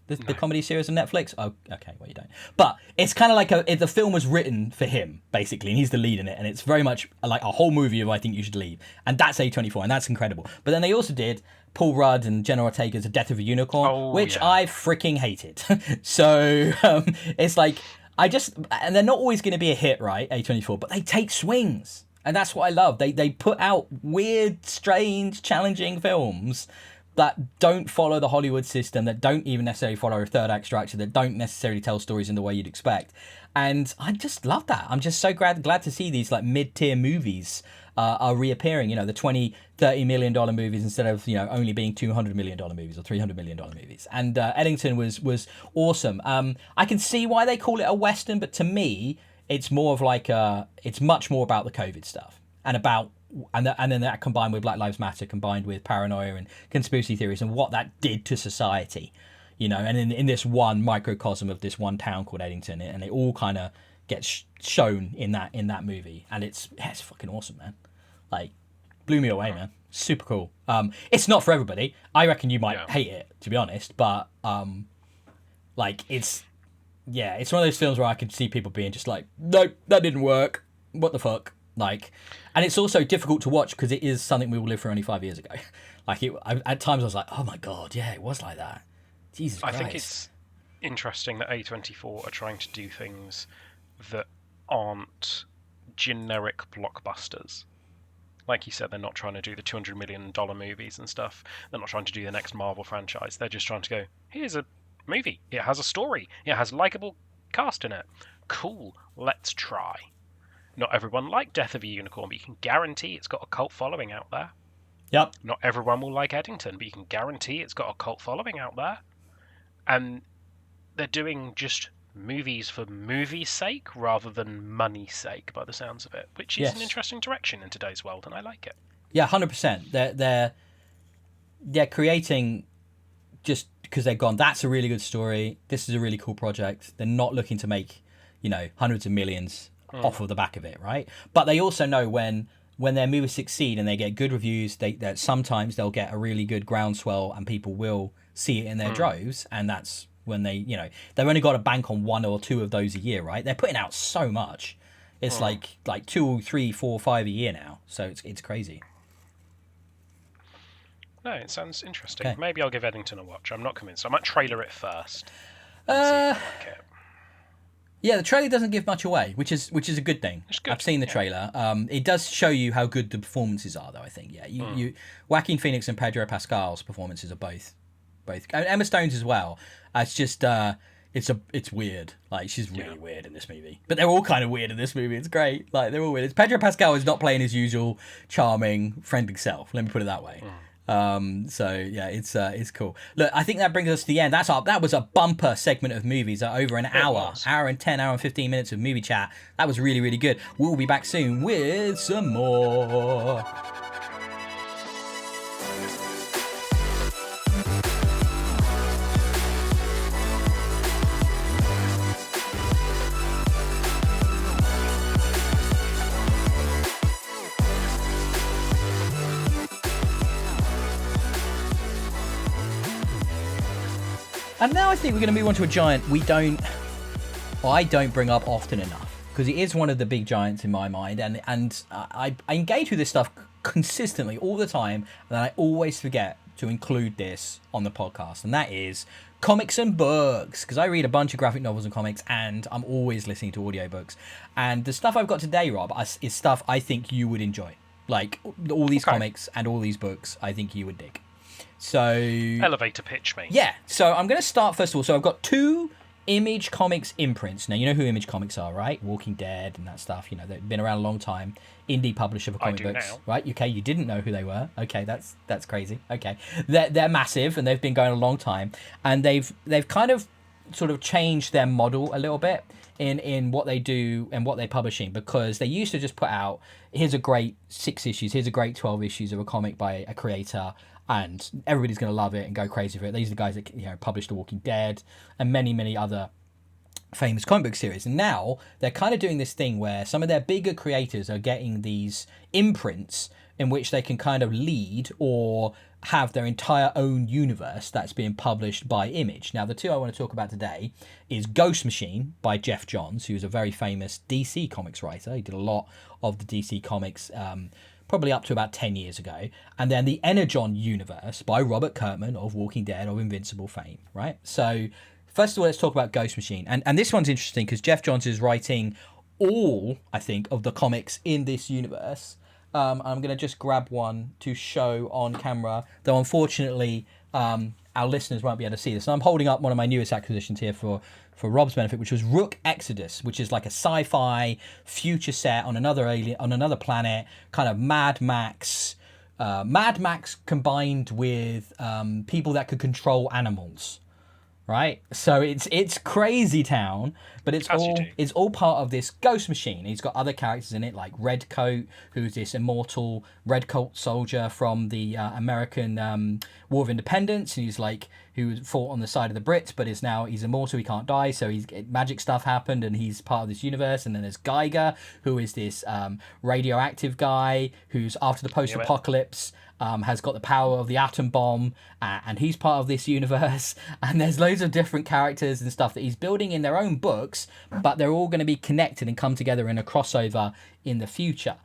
Speaker 1: The comedy series on Netflix? Oh, okay, well, you don't. But it's kind of like the film was written for him, basically, and he's the lead in it, and it's very much like a whole movie of I Think You Should Leave, and that's A24, and that's incredible. But then they also did Paul Rudd and Jenna Ortega's The Death of a Unicorn, which I freaking hated. So it's like, and they're not always going to be a hit, right, A24, but they take swings. And that's what I love. They put out weird, strange, challenging films that don't follow the Hollywood system, that don't even necessarily follow a third act structure, that don't necessarily tell stories in the way you'd expect. And I just love that. I'm just so glad to see these like mid-tier movies are reappearing, the $20-30 million movies instead of, only being $200 million movies or $300 million movies. And Eddington was awesome. I can see why they call it a Western, but to me, it's more of like it's much more about the COVID stuff and then that combined with Black Lives Matter, combined with paranoia and conspiracy theories and what that did to society, and in this one microcosm of this one town called Eddington, and it all kind of gets shown in that movie, and it's fucking awesome, man. Like, blew me away, man. Super cool. It's not for everybody. I reckon you might hate it, to be honest, but it's one of those films where I can see people being just like, nope, that didn't work. What the fuck? Like, and it's also difficult to watch because it is something we all lived through only 5 years ago. Like, at times I was like, oh my God, yeah, it was like that. Jesus Christ.
Speaker 2: I think it's interesting that A24 are trying to do things that aren't generic blockbusters. Like you said, they're not trying to do the $200 million movies and stuff. They're not trying to do the next Marvel franchise. They're just trying to go, here's a movie. It has a story. It has a likable cast in it. Cool, let's try. Not everyone liked Death of a Unicorn, but you can guarantee it's got a cult following out there.
Speaker 1: Yep.
Speaker 2: Not everyone will like Eddington, but you can guarantee it's got a cult following out there. And they're doing just movies for movie's sake rather than money's sake, by the sounds of it, which is an interesting direction in today's world, and I like it. Yeah,
Speaker 1: 100%. They're creating just because they've gone, that's a really good story. This is a really cool project. They're not looking to make, hundreds of millions off of the back of it, right? But they also know when their movies succeed and they get good reviews, that sometimes they'll get a really good groundswell and people will see it in their droves, and that's when they've only got to bank on 1 or 2 of those a year, right? They're putting out so much. It's like 2, 3, 4, 5 a year now, so it's crazy.
Speaker 2: No, it sounds interesting. Okay. Maybe I'll give Eddington a watch. I'm not convinced. I might trailer it first.
Speaker 1: Yeah, the trailer doesn't give much away, which is a good thing.
Speaker 2: It's good.
Speaker 1: I've seen the trailer. It does show you how good the performances are, though. I think, you Joaquin Phoenix and Pedro Pascal's performances are both, and Emma Stone's as well. It's just it's weird. Like, she's really weird in this movie, but they're all kind of weird in this movie. It's great. Like, they're all weird. Pedro Pascal is not playing his usual charming, friendly self. Let me put it that way. So yeah, it's cool. Look, I think that brings us to the end. That was a bumper segment of movies, over an hour and 10, hour and 15 minutes of movie chat. That was really, really good. We'll be back soon with some more. And now I think we're going to move on to a giant I don't bring up often enough, because it is one of the big giants in my mind, and I engage with this stuff consistently all the time, and I always forget to include this on the podcast, and that is comics and books, because I read a bunch of graphic novels and comics, and I'm always listening to audiobooks. And the stuff I've got today, Rob, is stuff I think you would enjoy. Like, all these comics and all these books, I think you would dig. So
Speaker 2: elevator pitch me.
Speaker 1: Yeah. So I'm going to start first of all. So I've got 2 Image Comics imprints. Now, you know who Image Comics are, right? Walking Dead and that stuff. They've been around a long time. Indie publisher for comic books, now. Right? Okay, you didn't know who they were. Okay, that's crazy. Okay, they're massive and they've been going a long time, and they've kind of sort of changed their model a little bit in what they do and what they're publishing, because they used to just put out, here's a great 6 issues, here's a great 12 issues of a comic by a creator, and everybody's going to love it and go crazy for it. These are the guys that published The Walking Dead and many, many other famous comic book series. And now they're kind of doing this thing where some of their bigger creators are getting these imprints in which they can kind of lead or have their entire own universe that's being published by Image. Now, the 2 I want to talk about today is Ghost Machine by Geoff John, who's a very famous DC Comics writer. He did a lot of the DC Comics probably up to about 10 years ago. And then the Energon Universe by Robert Kirkman of Walking Dead, of Invincible fame, right? So first of all, let's talk about Ghost Machine. And this one's interesting because Geoff Johns is writing all, I think, of the comics in this universe. I'm going to just grab one to show on camera, though unfortunately our listeners won't be able to see this. And I'm holding up one of my newest acquisitions here for Rob's benefit, which was Rook Exodus, which is like a sci-fi future set on another planet, kind of Mad Max combined with people that could control animals. Right, so it's crazy town, but it's all part of this ghost machine. He's got other characters in it, like Redcoat, who's this immortal Redcoat soldier from the American War of Independence. He's like who fought on the side of the Brits, but he's immortal. He can't die, so magic stuff happened, and he's part of this universe. And then there's Geiger, who is this radioactive guy who's after the post-apocalypse. Has got the power of the atom bomb, and he's part of this universe. And there's loads of different characters and stuff that he's building in their own books, but they're all going to be connected and come together in a crossover in the future,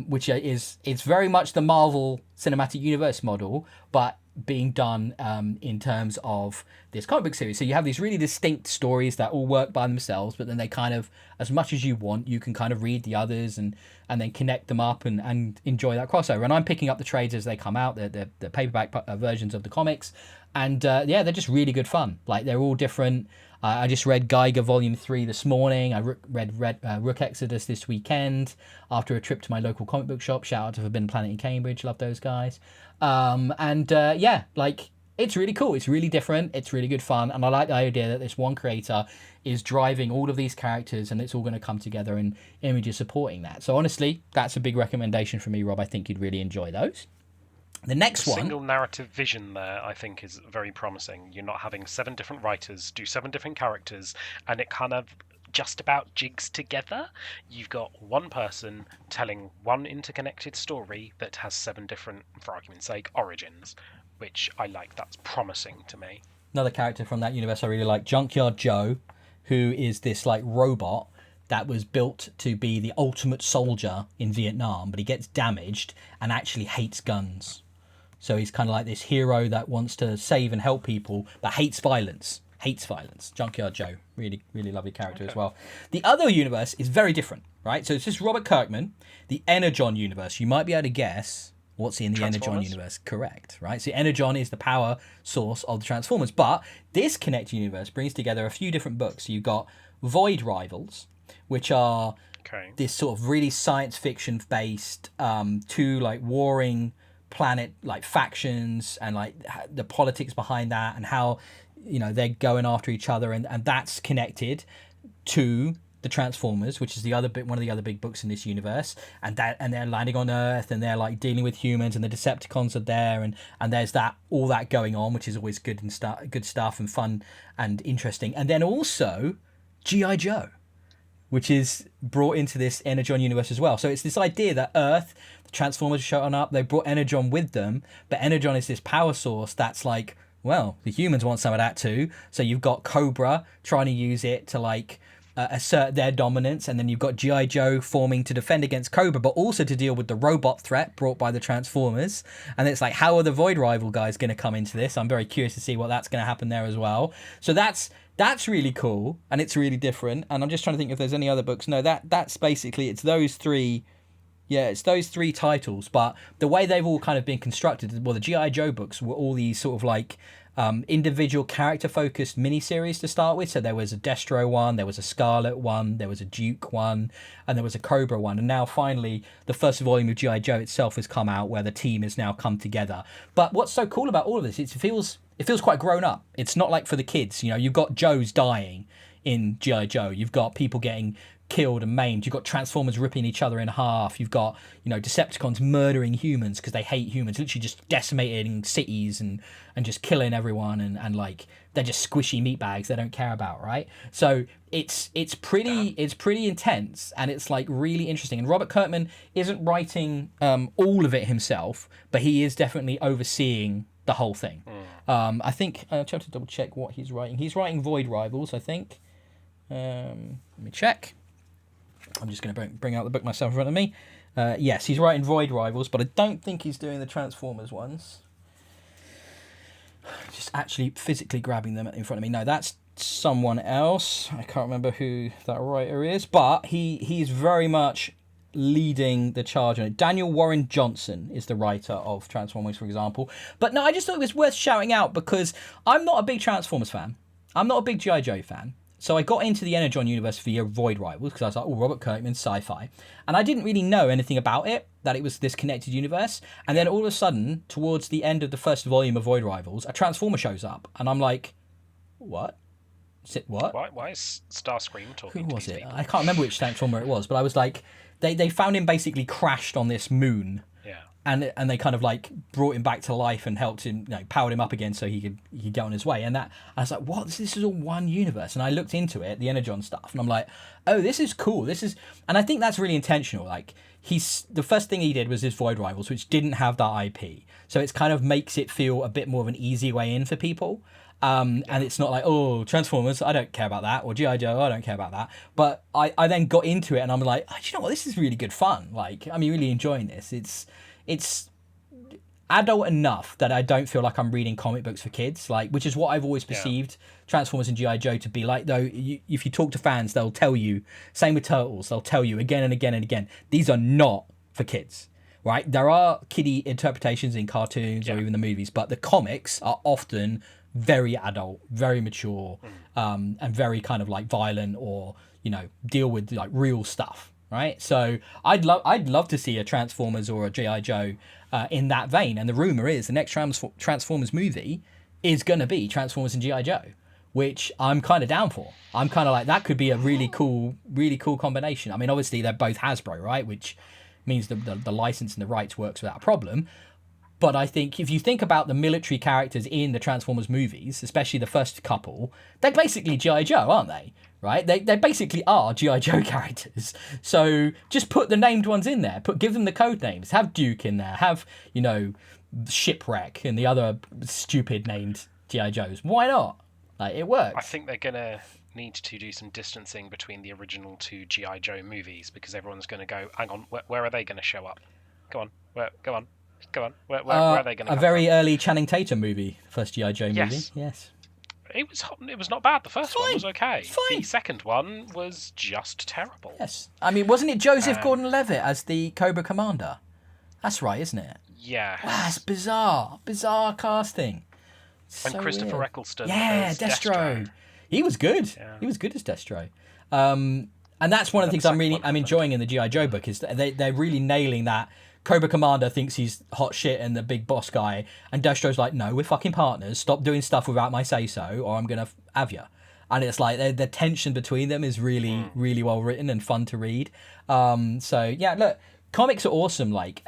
Speaker 1: which it's very much the Marvel Cinematic Universe model, but being done in terms of this comic book series. So you have these really distinct stories that all work by themselves, but then they kind of, as much as you want, you can kind of read the others and then connect them up and enjoy that crossover. And I'm picking up the trades as they come out, the paperback versions of the comics, and they're just really good fun. Like, they're all different. I just read Geiger Volume 3 this morning. I read Rook Exodus this weekend after a trip to my local comic book shop. Shout out to Forbidden Planet in Cambridge. Love those guys. It's really cool. It's really different. It's really good fun. And I like the idea that this one creator is driving all of these characters, and it's all going to come together in images supporting that. So honestly, that's a big recommendation for me, Rob. I think you'd really enjoy those. The next one...
Speaker 2: single narrative vision there, I think, is very promising. You're not having 7 different writers do 7 different characters, and it kind of just about jigs together. You've got one person telling one interconnected story that has 7 different, for argument's sake, origins, which I like. That's promising to me.
Speaker 1: Another character from that universe I really like, Junkyard Joe, who is this like robot that was built to be the ultimate soldier in Vietnam, but he gets damaged and actually hates guns. So he's kind of like this hero that wants to save and help people, but hates violence. Junkyard Joe. Really, really lovely character as well. The other universe is very different, right? So it's just Robert Kirkman, the Energon Universe. You might be able to guess what's in the Energon Universe. Correct, right? So Energon is the power source of the Transformers. But this Connect Universe brings together a few different books. So you've got Void Rivals, which are this sort of really science fiction based, two like warring planet like factions, and like the politics behind that, and how they're going after each other, and that's connected to the Transformers, which is one of the other big books in this universe, and they're landing on Earth, and they're like dealing with humans, and the Decepticons are there, and there's all that going on, which is always good stuff and fun and interesting. And then also G.I. Joe, which is brought into this Energon universe as well. So it's this idea that Earth, the Transformers are showing up, they brought Energon with them, but Energon is this power source that's like, well, the humans want some of that too. So you've got Cobra trying to use it to like assert their dominance, and then you've got G.I. Joe forming to defend against Cobra, but also to deal with the robot threat brought by the Transformers. And it's like, how are the Void Rival guys going to come into this? I'm very curious to see what that's going to happen there as well. So that's really cool, and it's really different. And I'm just trying to think if there's any other books. No, that's basically, it's those three. Yeah, it's those 3 titles, but the way they've all kind of been constructed, well, the G.I. Joe books were all these sort of like individual character-focused miniseries to start with. So there was a Destro one, there was a Scarlet one, there was a Duke one, and there was a Cobra one. And now finally, the first volume of G.I. Joe itself has come out, where the team has now come together. But what's so cool about all of this, it feels quite grown up. It's not like for the kids. You've got Joes dying in G.I. Joe. You've got people getting killed and maimed. You've got Transformers ripping each other in half. You've got Decepticons murdering humans because they hate humans, literally just decimating cities and just killing everyone, and like they're just squishy meatbags they don't care about, right? So it's pretty intense, and it's like really interesting. And Robert Kirkman isn't writing all of it himself, but he is definitely overseeing the whole thing. I think I'll have to double check what he's writing. He's writing Void Rivals, I think. Let me check. I'm just going to bring out the book myself in front of me. Yes, he's writing Void Rivals, but I don't think he's doing the Transformers ones. Just actually physically grabbing them in front of me. No, that's someone else. I can't remember who that writer is, but he's very much leading the charge on it. Daniel Warren Johnson is the writer of Transformers, for example. But no, I just thought it was worth shouting out because I'm not a big Transformers fan. I'm not a big G.I. Joe fan. So I got into the Energon Universe via Void Rivals because I was like, oh, Robert Kirkman, sci-fi. And I didn't really know anything about it, that it was this connected universe. And then all of a sudden, towards the end of the first volume of Void Rivals, a Transformer shows up. And I'm like, what? What?
Speaker 2: Why is Starscream talking
Speaker 1: Who was
Speaker 2: to these
Speaker 1: it?
Speaker 2: people?
Speaker 1: I can't remember which Transformer it was, but I was like, they found him basically crashed on this moon.
Speaker 2: Yeah.
Speaker 1: And they kind of like brought him back to life and helped him, powered him up again so he could get on his way. And that I was like, what? This is all one universe. And I looked into it, the Energon stuff, and I'm like, oh, this is cool. And I think that's really intentional. Like the first thing he did was his Void Rivals, which didn't have that IP, so it's kind of makes it feel a bit more of an easy way in for people. And it's not like, oh, Transformers, I don't care about that, or G.I. Joe, I don't care about that. But I then got into it and I'm like, oh, you know what, this is really good fun. Like, I'm really enjoying this. It's adult enough that I don't feel like I'm reading comic books for kids, like, which is what I've always perceived Transformers and G.I. Joe to be like. Though if you talk to fans, they'll tell you, same with Turtles, they'll tell you again and again and again, these are not for kids, right? There are kiddie interpretations in cartoons or even the movies, but the comics are often very adult, very mature, and very kind of like violent, or deal with like real stuff, right? So I'd love to see a Transformers or a G.I. Joe in that vein. And the rumor is the next Transformers movie is going to be Transformers and G.I. Joe, which I'm kind of down for. I'm kind of like, that could be a really cool combination. I mean, obviously they're both Hasbro, right? Which means the license and the rights works without a problem. But I think if you think about the military characters in the Transformers movies, especially the first couple, they're basically G.I. Joe, aren't they? Right? They basically are G.I. Joe characters. So just put the named ones in there. Give them the code names. Have Duke in there. Have, Shipwreck and the other stupid named G.I. Joes. Why not? Like, it works.
Speaker 2: I think they're going to need to do some distancing between the original two G.I. Joe movies, because everyone's going to go, hang on, where are they going to show up? Go on. Go on. Where are they going to?
Speaker 1: A very early Channing Tatum movie, first G.I. Joe movie. Yes.
Speaker 2: It was not bad. The first one was okay.
Speaker 1: Fine.
Speaker 2: The second one was just terrible.
Speaker 1: Yes. I mean, wasn't it Joseph Gordon-Levitt as the Cobra Commander? That's right, isn't it?
Speaker 2: Yeah.
Speaker 1: Wow, it's bizarre. Bizarre casting.
Speaker 2: And
Speaker 1: So
Speaker 2: Christopher
Speaker 1: weird.
Speaker 2: Eccleston.
Speaker 1: Yeah,
Speaker 2: as
Speaker 1: Destro. He was good.
Speaker 2: Yeah.
Speaker 1: He was good as Destro. And that's one of the things I'm enjoying in the G.I. Joe book, is that they're really nailing that. Cobra Commander thinks he's hot shit and the big boss guy, and Destro's like, no, we're fucking partners. Stop doing stuff without my say-so, or I'm going to have you. And it's like the tension between them is really, really well written and fun to read. So, yeah, look, comics are awesome. Like,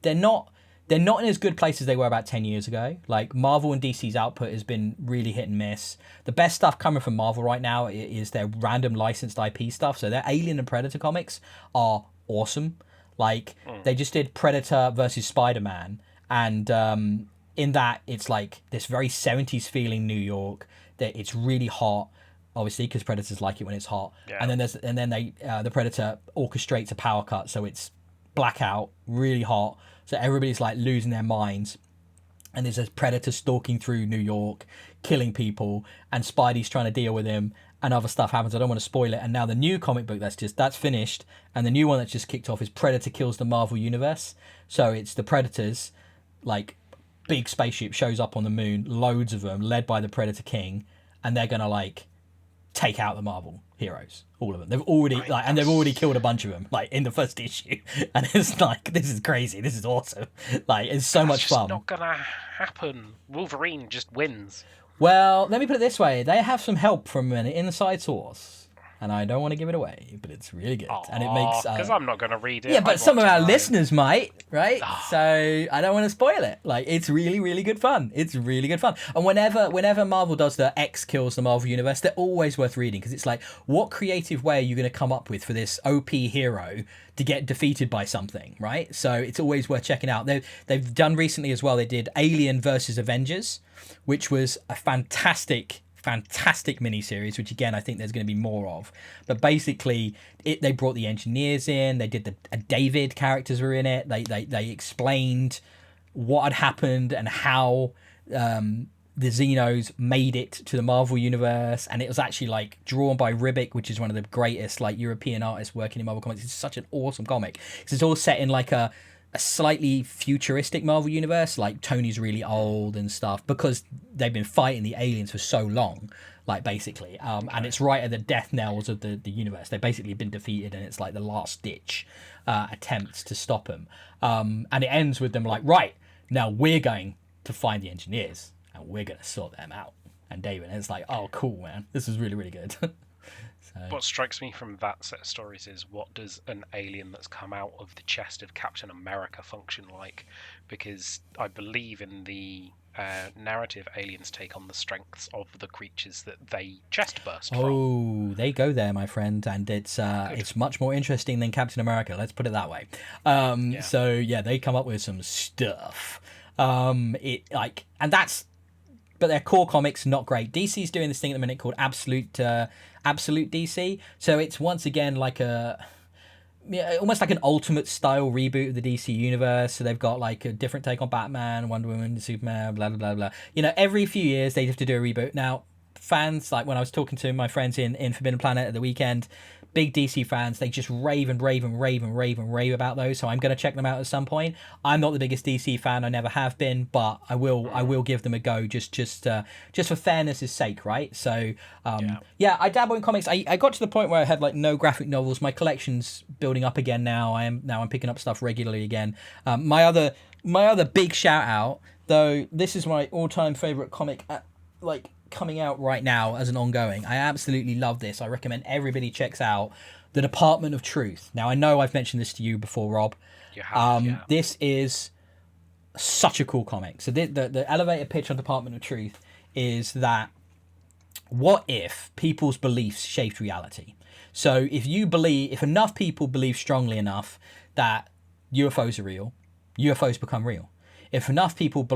Speaker 1: they're not in as good place as they were about 10 years ago. Like, Marvel and DC's output has been really hit and miss. The best stuff coming from Marvel right now is their random licensed IP stuff. So their Alien and Predator comics are awesome. Like, they just did Predator versus Spider-Man, and in that, it's like this very 70s feeling New York. That it's really hot, obviously, because Predators like it when it's hot.
Speaker 2: Yeah.
Speaker 1: And then the Predator orchestrates a power cut, so it's blackout, really hot. So everybody's like losing their minds. And there's a Predator stalking through New York, killing people, and Spidey's trying to deal with him, and other stuff happens. I don't want to spoil it. And now the new comic book that's finished, and the new one that's just kicked off is Predator Kills the Marvel Universe. So it's the Predators, like, big spaceship shows up on the moon, loads of them, led by the Predator King, and they're gonna like take out the Marvel heroes, all of them. They've already killed a bunch of them, like, in the first issue, and it's like, this is crazy, this is awesome, like, it's so much fun.
Speaker 2: It's not gonna happen. Wolverine just wins.
Speaker 1: Well, let me put it this way: they have some help from an inside source, and I don't want to give it away, but it's really good, and it makes
Speaker 2: because I'm not gonna read it.
Speaker 1: Yeah, but some of our listeners might, right? So I don't want to spoil it. Like, it's really, really good fun. It's really good fun. And whenever Marvel does the X kills the Marvel Universe, they're always worth reading, because it's like, what creative way are you going to come up with for this OP hero to get defeated by something, right? So it's always worth checking out. They've done recently as well. They did Alien versus Avengers, which was a fantastic miniseries, which again I think there's going to be more of. But basically, they brought the engineers in. They did the David characters were in it. They explained what had happened and how the Xenos made it to the Marvel Universe, and it was actually like drawn by Rebirth, which is one of the greatest like European artists working in Marvel Comics. It's such an awesome comic because it's all set in like a slightly futuristic Marvel Universe. Like Tony's really old and stuff because they've been fighting the aliens for so long, like basically, and it's right at the death knells of the universe. They've basically been defeated, and it's like the last ditch attempts to stop them. And it ends with them like, right, now we're going to find the engineers and we're going to sort them out. And David, and it's like, oh, cool, man. This is really, really good. So.
Speaker 2: What strikes me from that set of stories is, what does an alien that's come out of the chest of Captain America function like? Because I believe in the narrative, aliens take on the strengths of the creatures that they chest burst from.
Speaker 1: Oh, they go there, my friend, and it's much more interesting than Captain America. Let's put it that way. So yeah, they come up with some stuff. But their core comics not great. DC's doing this thing at the minute called Absolute DC. So it's once again like almost like an Ultimate style reboot of the DC universe. So they've got like a different take on Batman, Wonder Woman, Superman, blah blah blah blah. You know, every few years they have to do a reboot. Now, fans, like when I was talking to my friends in Forbidden Planet at the weekend, big DC fans, they just rave about those. So I'm going to check them out at some point. I'm not the biggest DC fan, I never have been, but I will give them a go just for fairness' sake, right? So I dabble in comics. I got to the point where I had like no graphic novels. My collection's building up again now. I'm picking up stuff regularly again. My other big shout out, though, this is my all-time favorite comic coming out right now as an ongoing. I absolutely love this. I recommend everybody checks out The Department of Truth. Now, I know I've mentioned this to you before, Rob.
Speaker 2: You have, yeah.
Speaker 1: This is such a cool comic. So the elevator pitch on Department of Truth is that what if people's beliefs shaped reality? So if enough people believe strongly enough that UFOs are real, UFOs become real. If enough people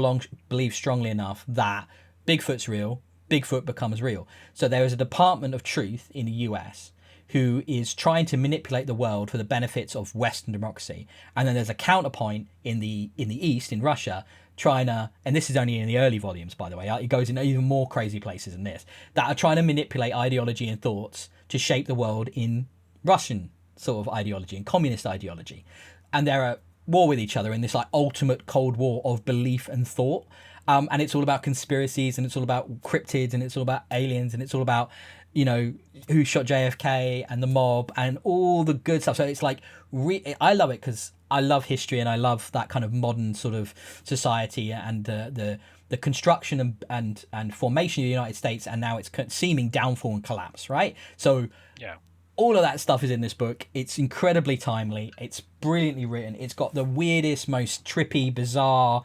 Speaker 1: believe strongly enough that Bigfoot's real, Bigfoot becomes real. So there is a Department of Truth in the US who is trying to manipulate the world for the benefits of Western democracy. And then there's a counterpoint in the East, in Russia, trying to, and this is only in the early volumes, by the way, it goes in even more crazy places than this, that are trying to manipulate ideology and thoughts to shape the world in Russian sort of ideology and communist ideology. And they're at war with each other in this like ultimate Cold War of belief and thought. And it's all about conspiracies, and it's all about cryptids, and it's all about aliens, and it's all about, you know, who shot JFK and the mob and all the good stuff. So it's like, I love it because I love history and I love that kind of modern sort of society and the construction and formation of the United States, and now its seeming downfall and collapse, right? So
Speaker 2: yeah.
Speaker 1: All of that stuff is in this book. It's incredibly timely. It's brilliantly written. It's got the weirdest, most trippy, bizarre,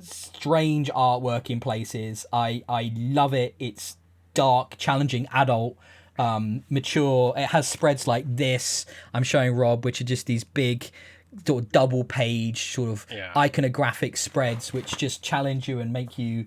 Speaker 1: strange artwork in places. I love it. It's dark, challenging, adult, mature. It has spreads like this I'm showing Rob, which are just these big sort of double page sort of iconographic spreads which just challenge you and make you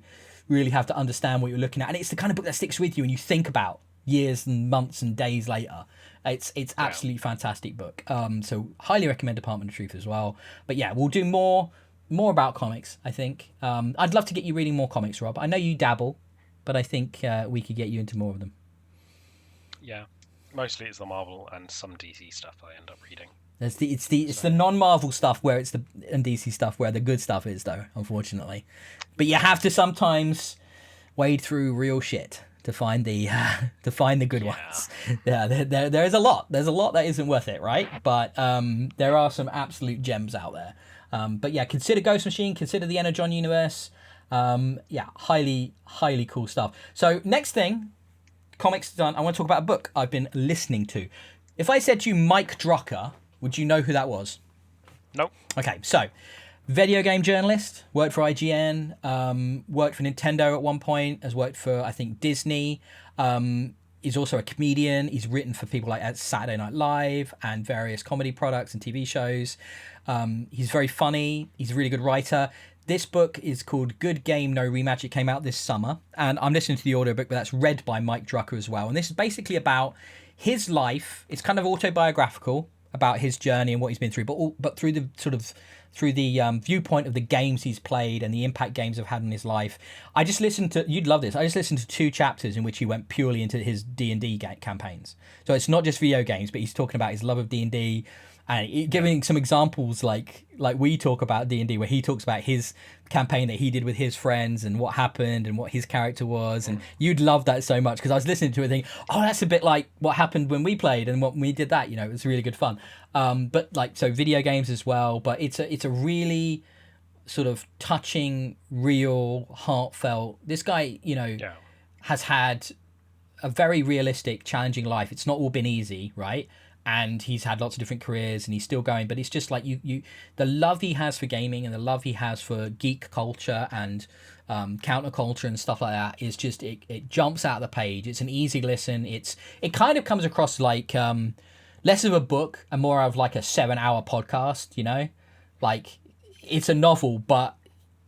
Speaker 1: really have to understand what you're looking at. And it's the kind of book that sticks with you and you think about years and months and days later. It's absolutely fantastic book. So highly recommend Department of Truth as well. But yeah, we'll do more about comics, I think. I'd love to get you reading more comics, Rob. I know you dabble, but I think we could get you into more of them.
Speaker 2: Yeah, mostly it's the Marvel and some DC stuff I end up reading.
Speaker 1: It's the non-Marvel stuff and DC stuff where the good stuff is, though, unfortunately. But you have to sometimes wade through real shit to find the good ones. Yeah, there is a lot. There's a lot that isn't worth it, right? But there are some absolute gems out there. But yeah, consider Ghost Machine, consider the Energon Universe. Highly cool stuff. So next thing, comics done. I want to talk about a book I've been listening to. If I said to you Mike Drucker, would you know who that was?
Speaker 2: Nope.
Speaker 1: Okay, so video game journalist, worked for IGN, worked for Nintendo at one point, has worked for, I think, Disney. He's also a comedian. He's written for people like Saturday Night Live and various comedy products and TV shows. He's very funny. He's a really good writer. This book is called Good Game, No Rematch. It came out this summer. And I'm listening to the audiobook, but that's read by Mike Drucker as well. And this is basically about his life. It's kind of autobiographical about his journey and what he's been through, but through the viewpoint of the games he's played and the impact games have had in his life. I just listened to, you'd love this, I just listened to 2 chapters in which he went purely into his D&D campaigns. So it's not just video games, but he's talking about his love of D&D and giving some examples like we talk about D&D, where he talks about his campaign that he did with his friends and what happened and what his character was. And you'd love that so much, because I was listening to it thinking, oh, that's a bit like what happened when we played and when we did that. It was really good fun. But so video games as well. But it's a really sort of touching, real, heartfelt. This guy, has had a very realistic, challenging life. It's not all been easy, right? And he's had lots of different careers and he's still going, but it's just like the love he has for gaming and the love he has for geek culture and counterculture and stuff like that is just, it jumps out of the page. It's an easy listen. It kind of comes across like less of a book and more of like a 7-hour podcast, like it's a novel, but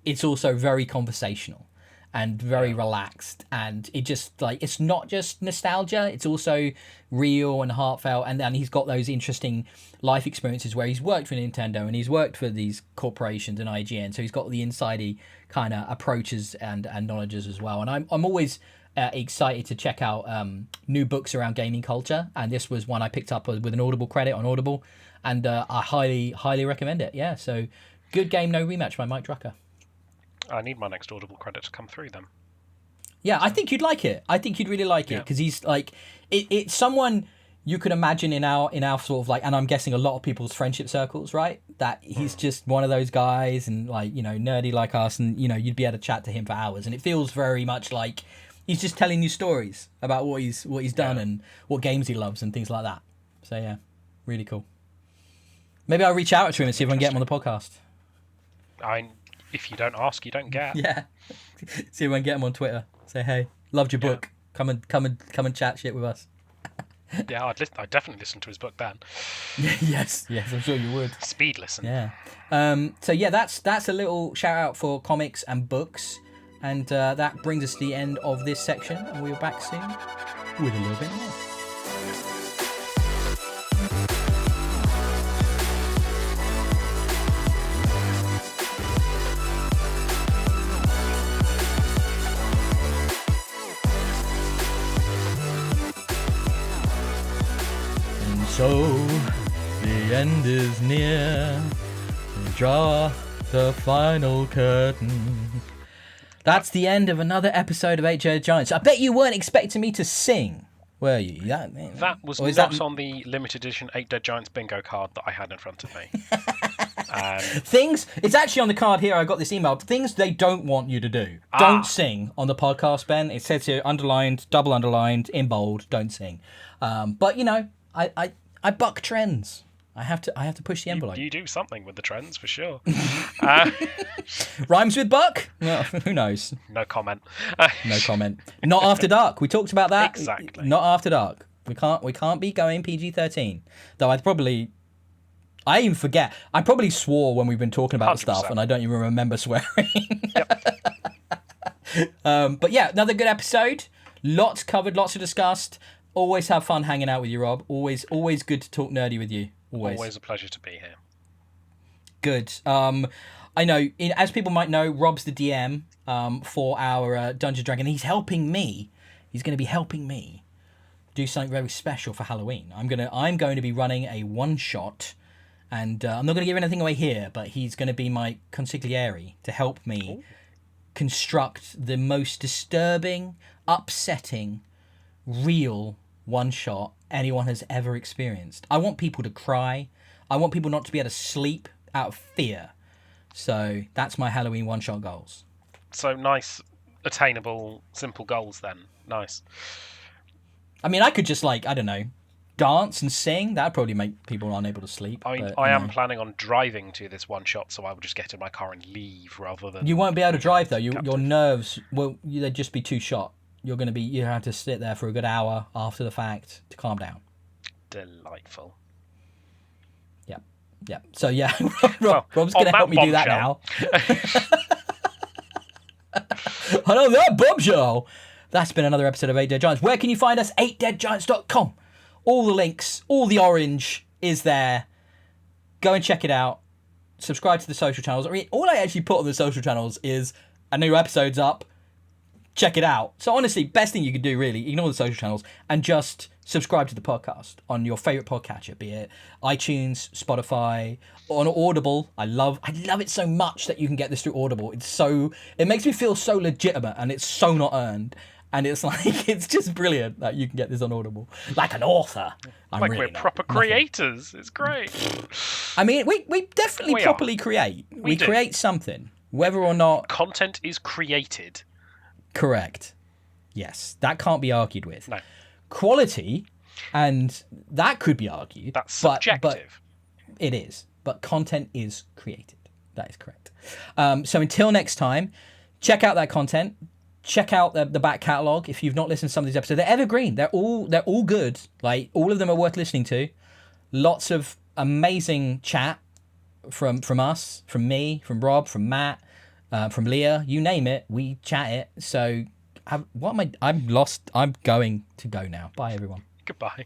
Speaker 1: it's also very conversational and very relaxed, and it just like, it's not just nostalgia, it's also real and heartfelt. And then he's got those interesting life experiences where he's worked for Nintendo and he's worked for these corporations and IGN, so he's got the insidey kind of approaches and knowledges as well. And I'm always excited to check out new books around gaming culture, and this was one I picked up with an Audible credit on Audible, and I highly recommend it. Yeah, so Good Game No Rematch by Mike Drucker.
Speaker 2: I need my next Audible credit to come through then.
Speaker 1: Yeah, I think you'd like it. I think you'd really like it, because he's like, it's someone you could imagine in our sort of like, and I'm guessing a lot of people's friendship circles, right? That he's just one of those guys, and like, nerdy like us, and you'd be able to chat to him for hours, and it feels very much like he's just telling you stories about what he's done and what games he loves and things like that. So yeah, really cool. Maybe I'll reach out to him and see if I can get him on the podcast.
Speaker 2: If you don't ask, you don't get.
Speaker 1: Yeah. See if I can get him on Twitter. Say, hey, loved your book. Come and chat shit with us.
Speaker 2: Yeah, I'd definitely listen to his book then.
Speaker 1: Yes, I'm sure you would.
Speaker 2: Speed listen.
Speaker 1: Yeah. So yeah, that's a little shout out for comics and books, and that brings us to the end of this section, and we'll be back soon with a little bit more. So, the end is near. Draw the final curtain. That's the end of another episode of 8 Dead Giants. I bet you weren't expecting me to sing, were you?
Speaker 2: That was not on the limited edition 8 Dead Giants bingo card that I had in front of me.
Speaker 1: It's actually on the card here. I got this email. Things they don't want you to do. Don't sing on the podcast, Ben. It says here, underlined, double underlined, in bold, don't sing. But, I buck trends. I have to push the envelope.
Speaker 2: You do something with the trends, for sure.
Speaker 1: Rhymes with buck? Well, who knows?
Speaker 2: No comment.
Speaker 1: No comment. Not after dark. We talked about that.
Speaker 2: Exactly.
Speaker 1: Not after dark. We can't be going PG-13. Though I even forget. I probably swore when we've been talking about
Speaker 2: 100%.
Speaker 1: stuff, and I don't even remember swearing.
Speaker 2: Yep.
Speaker 1: But yeah, another good episode. Lots covered, lots discussed. Always have fun hanging out with you, Rob. Always good to talk nerdy with you.
Speaker 2: Always a pleasure to be here.
Speaker 1: Good. I know, as people might know, Rob's the DM for our Dungeons & Dragons. He's helping me. He's going to be helping me do something very special for Halloween. I'm going to be running a one-shot, and I'm not going to give anything away here, but he's going to be my consigliere to help me construct the most disturbing, upsetting, real one-shot anyone has ever experienced. I want people to cry. I want people not to be able to sleep out of fear. So that's my Halloween one-shot goals.
Speaker 2: So nice, attainable, simple goals then. Nice.
Speaker 1: I mean, I could just dance and sing. That'd probably make people unable to sleep.
Speaker 2: I mean, I am planning on driving to this one-shot, so I will just get in my car and leave rather than...
Speaker 1: You won't be able to drive, though. Your nerves, they'd just be too shot. You have to sit there for a good hour after the fact to calm down.
Speaker 2: Delightful.
Speaker 1: Yeah. So yeah, Rob's going to help me do that now. I know that bombshell. That's been another episode of 8 Dead Giants. Where can you find us? 8deadgiants.com. All the links, all the orange, is there. Go and check it out. Subscribe to the social channels. I mean, all I actually put on the social channels is a new episode's up. Check it out. So honestly, best thing you could do, really, ignore the social channels and just subscribe to the podcast on your favorite podcatcher, be it iTunes, Spotify, on Audible. I love it so much that you can get this through Audible. It makes me feel so legitimate, and it's so not earned. And it's like, it's just brilliant that you can get this on Audible. Like an author.
Speaker 2: Like we're proper creators. It's great.
Speaker 1: I mean, we definitely properly create. We create something. Whether or not...
Speaker 2: Content is created.
Speaker 1: Correct. Yes. That can't be argued with.
Speaker 2: No.
Speaker 1: Quality, and that could be argued.
Speaker 2: That's subjective.
Speaker 1: But it is. But content is created. That is correct. So until next time, check out that content. Check out the back catalogue if you've not listened to some of these episodes. They're evergreen. They're all good. Like, all of them are worth listening to. Lots of amazing chat from us, from me, from Rob, from Matt, from Leah. You name it, we chat it. So, I'm lost. I'm going to go now. Bye, everyone.
Speaker 2: Goodbye.